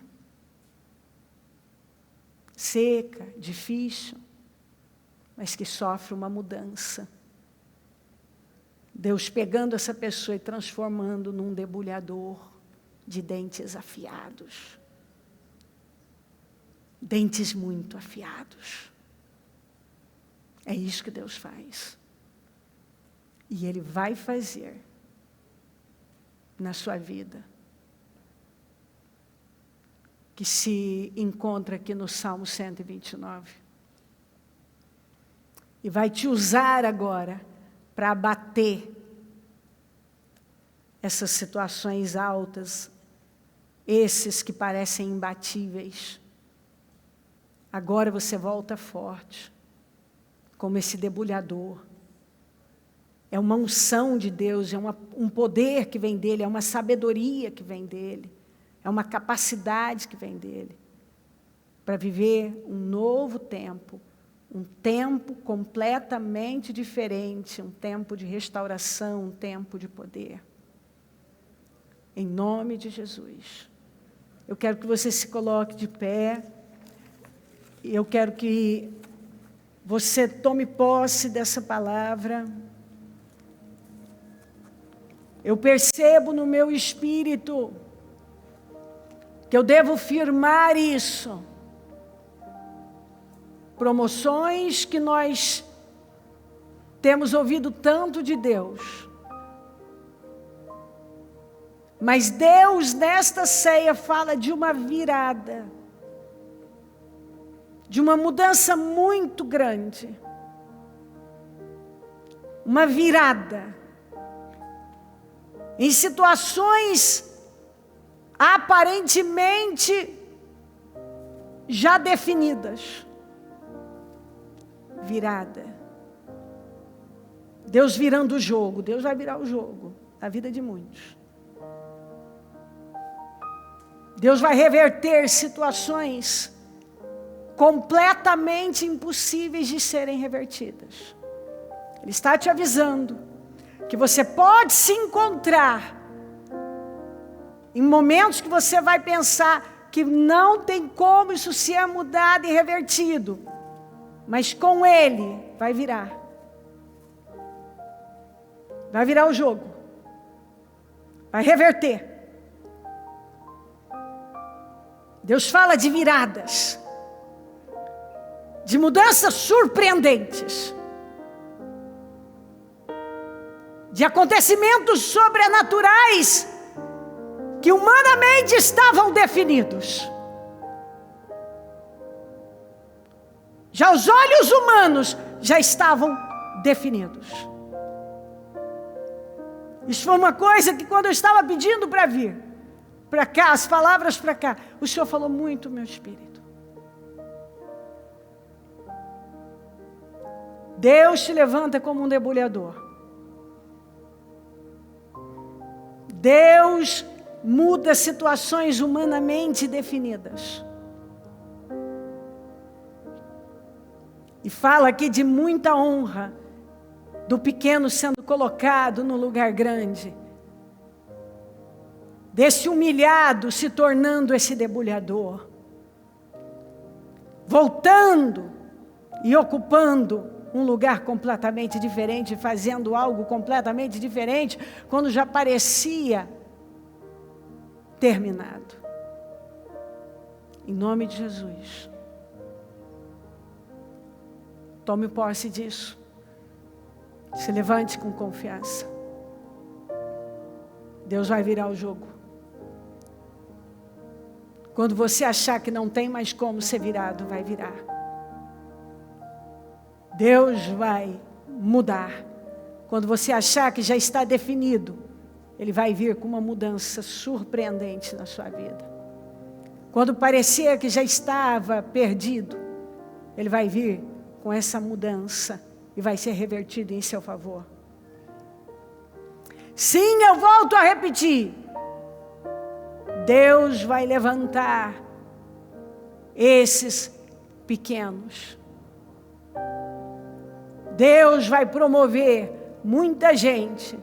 seca, difícil, mas que sofre uma mudança. Deus pegando essa pessoa e transformando num debulhador de dentes afiados. Dentes muito afiados. É isso que Deus faz. E Ele vai fazer na sua vida. Que se encontra aqui no Salmo 129. E vai te usar agora para abater essas situações altas, esses que parecem imbatíveis. Agora você volta forte, como esse debulhador. É uma unção de Deus, é um poder que vem dEle, é uma sabedoria que vem dEle, é uma capacidade que vem dEle, para viver um novo tempo, um tempo completamente diferente, um tempo de restauração, um tempo de poder. Em nome de Jesus. Eu quero que você se coloque de pé. Eu quero que você tome posse dessa palavra. Eu percebo no meu espírito que eu devo firmar isso. Promoções que nós temos ouvido tanto de Deus. Mas Deus, nesta ceia, fala de uma virada, de uma mudança muito grande. uma virada em situações aparentemente já definidas. Virada. Deus virando o jogo. Deus vai virar o jogo na vida de muitos. Deus vai reverter situações completamente impossíveis de serem revertidas. Ele está te avisando que você pode se encontrar em momentos que você vai pensar que não tem como isso ser mudado e revertido, mas com Ele vai virar. Vai virar o jogo. Vai reverter. Deus fala de viradas, de mudanças surpreendentes, de acontecimentos sobrenaturais que humanamente estavam definidos. Já os olhos humanos já estavam definidos. Isso foi uma coisa que quando eu estava pedindo para vir para cá, as palavras para cá, o Senhor falou muito no meu espírito. Deus te levanta como um debulhador. Deus muda situações humanamente definidas. E fala aqui de muita honra, do pequeno sendo colocado no lugar grande, desse humilhado se tornando esse debulhador, voltando e ocupando um lugar completamente diferente, fazendo algo completamente diferente, quando já parecia terminado. Em nome de Jesus. Tome posse disso. Se levante com confiança. Deus vai virar o jogo. Quando você achar que não tem mais como ser virado, vai virar. Deus vai mudar. Quando você achar que já está definido, Ele vai vir com uma mudança surpreendente na sua vida. Quando parecia que já estava perdido, Ele vai vir com essa mudança e vai ser revertido em seu favor. Sim, eu volto a repetir. Deus vai levantar esses pequenos. Deus vai promover muita gente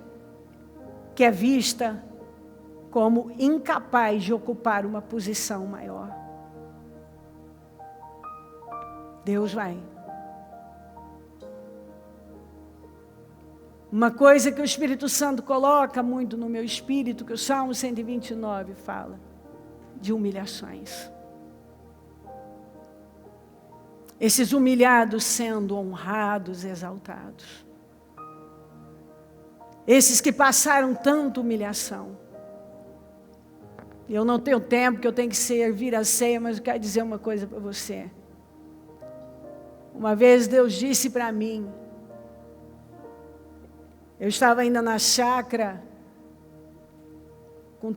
que é vista como incapaz de ocupar uma posição maior. Deus vai. Uma coisa que o Espírito Santo coloca muito no meu espírito, que o Salmo 129 fala, de humilhações. Esses humilhados sendo honrados, exaltados. Esses que passaram tanta humilhação. Eu não tenho tempo, que eu tenho que servir a ceia, mas eu quero dizer uma coisa para você. Uma vez Deus disse para mim, eu estava ainda na chácara, com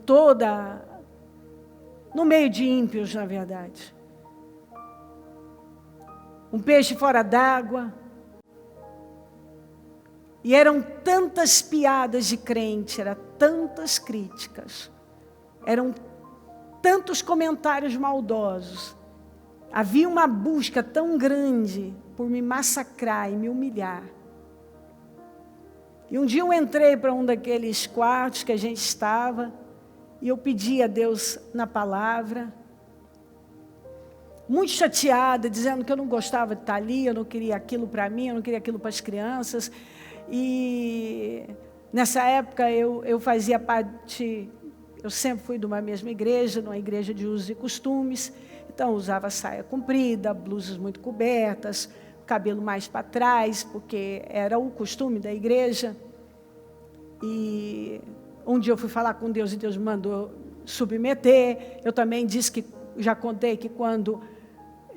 no meio de ímpios, na verdade. Um peixe fora d'água. E eram tantas piadas de crente, eram tantas críticas, eram tantos comentários maldosos. Havia uma busca tão grande por me massacrar e me humilhar. E um dia eu entrei para um daqueles quartos que a gente estava, e eu pedi a Deus na palavra, muito chateada, dizendo que eu não gostava de estar ali, eu não queria aquilo para mim, eu não queria aquilo para as crianças. E nessa época eu fazia parte, eu sempre fui de uma mesma igreja, numa igreja de usos e costumes, então usava saia comprida, blusas muito cobertas, cabelo mais para trás, porque era o costume da igreja. E um dia eu fui falar com Deus e Deus me mandou submeter. Eu também disse que, já contei que quando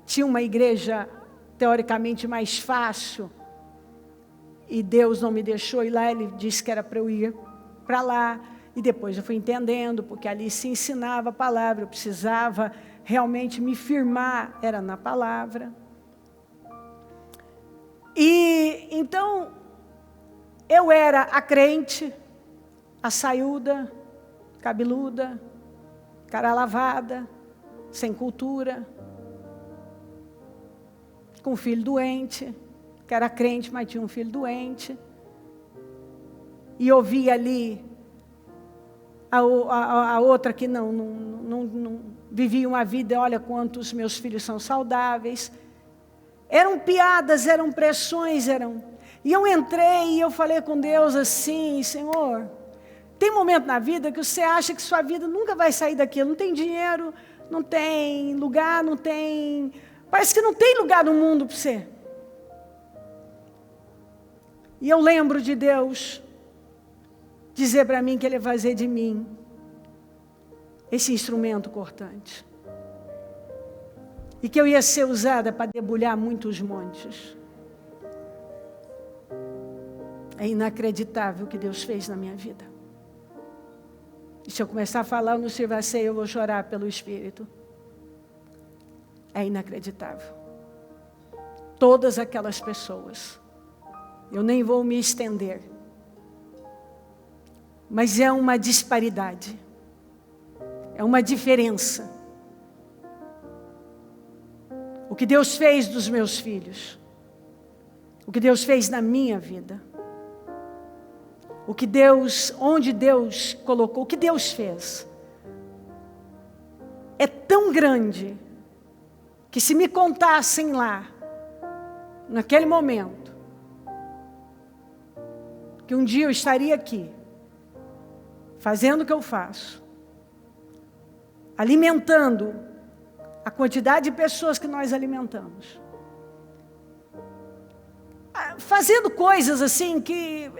tinha uma igreja teoricamente mais fácil, e Deus não me deixou ir lá, Ele disse que era para eu ir para lá, e depois eu fui entendendo, porque ali se ensinava a palavra, eu precisava realmente me firmar, era na palavra. E então, eu era a crente, a saiúda, cabeluda, cara lavada, sem cultura, com um filho doente, que era crente, mas tinha um filho doente. E ouvia ali a outra que não vivia uma vida, olha quantos meus filhos são saudáveis. Eram piadas, eram pressões, E eu entrei e eu falei com Deus assim, Senhor, tem momento na vida que você acha que sua vida nunca vai sair daquilo, não tem dinheiro, não tem lugar, não tem... Parece que não tem lugar no mundo para você. E eu lembro de Deus dizer para mim que Ele ia fazer de mim esse instrumento cortante. E que eu ia ser usada para debulhar muitos montes. É inacreditável o que Deus fez na minha vida. E se eu começar a falar no Sirva Ceia, eu vou chorar pelo Espírito. É inacreditável. Todas aquelas pessoas. Eu nem vou me estender. Mas é uma disparidade. É uma diferença. O que Deus fez dos meus filhos. O que Deus fez na minha vida. Onde Deus colocou, o que Deus fez. É tão grande, que se me contassem lá, naquele momento, que um dia eu estaria aqui, fazendo o que eu faço, alimentando a quantidade de pessoas que nós alimentamos, fazendo coisas assim que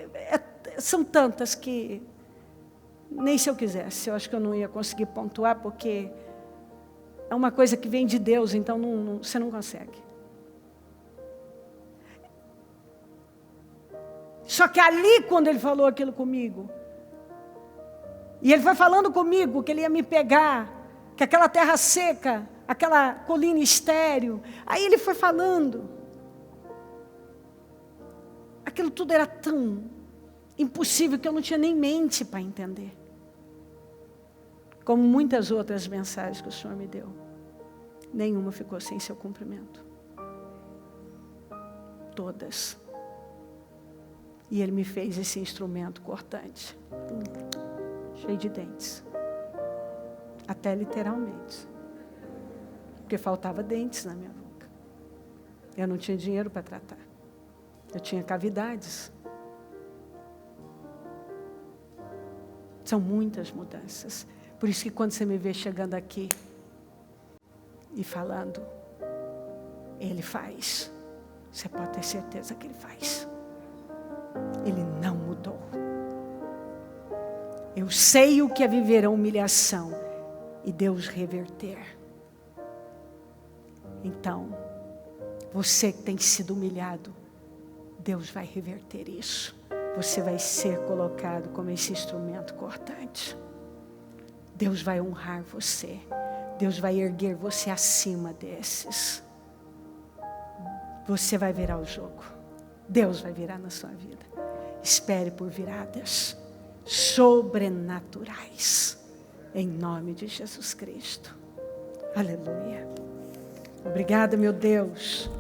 são tantas que nem se eu quisesse, eu acho que eu não ia conseguir pontuar, porque é uma coisa que vem de Deus, então você não consegue. Só que ali, quando Ele falou aquilo comigo, e Ele foi falando comigo que Ele ia me pegar, que aquela terra seca, aquela colina estéril, aí Ele foi falando. Aquilo tudo era tão impossível que eu não tinha nem mente para entender. Como muitas outras mensagens que o Senhor me deu. Nenhuma ficou sem seu cumprimento. Todas. E Ele me fez esse instrumento cortante. Cheio de dentes. Até literalmente. Porque faltava dentes na minha boca. Eu não tinha dinheiro para tratar. Eu tinha cavidades. São muitas mudanças. Por isso que quando você me vê chegando aqui e falando, Ele faz. Você pode ter certeza que Ele faz. Ele não mudou. Eu sei o que é viver a humilhação e Deus reverter. Então, você que tem sido humilhado, Deus vai reverter isso. Você vai ser colocado como esse instrumento cortante. Deus vai honrar você. Deus vai erguer você acima desses. Você vai virar o jogo. Deus vai virar na sua vida. Espere por viradas sobrenaturais. Em nome de Jesus Cristo. Aleluia. Obrigada, meu Deus.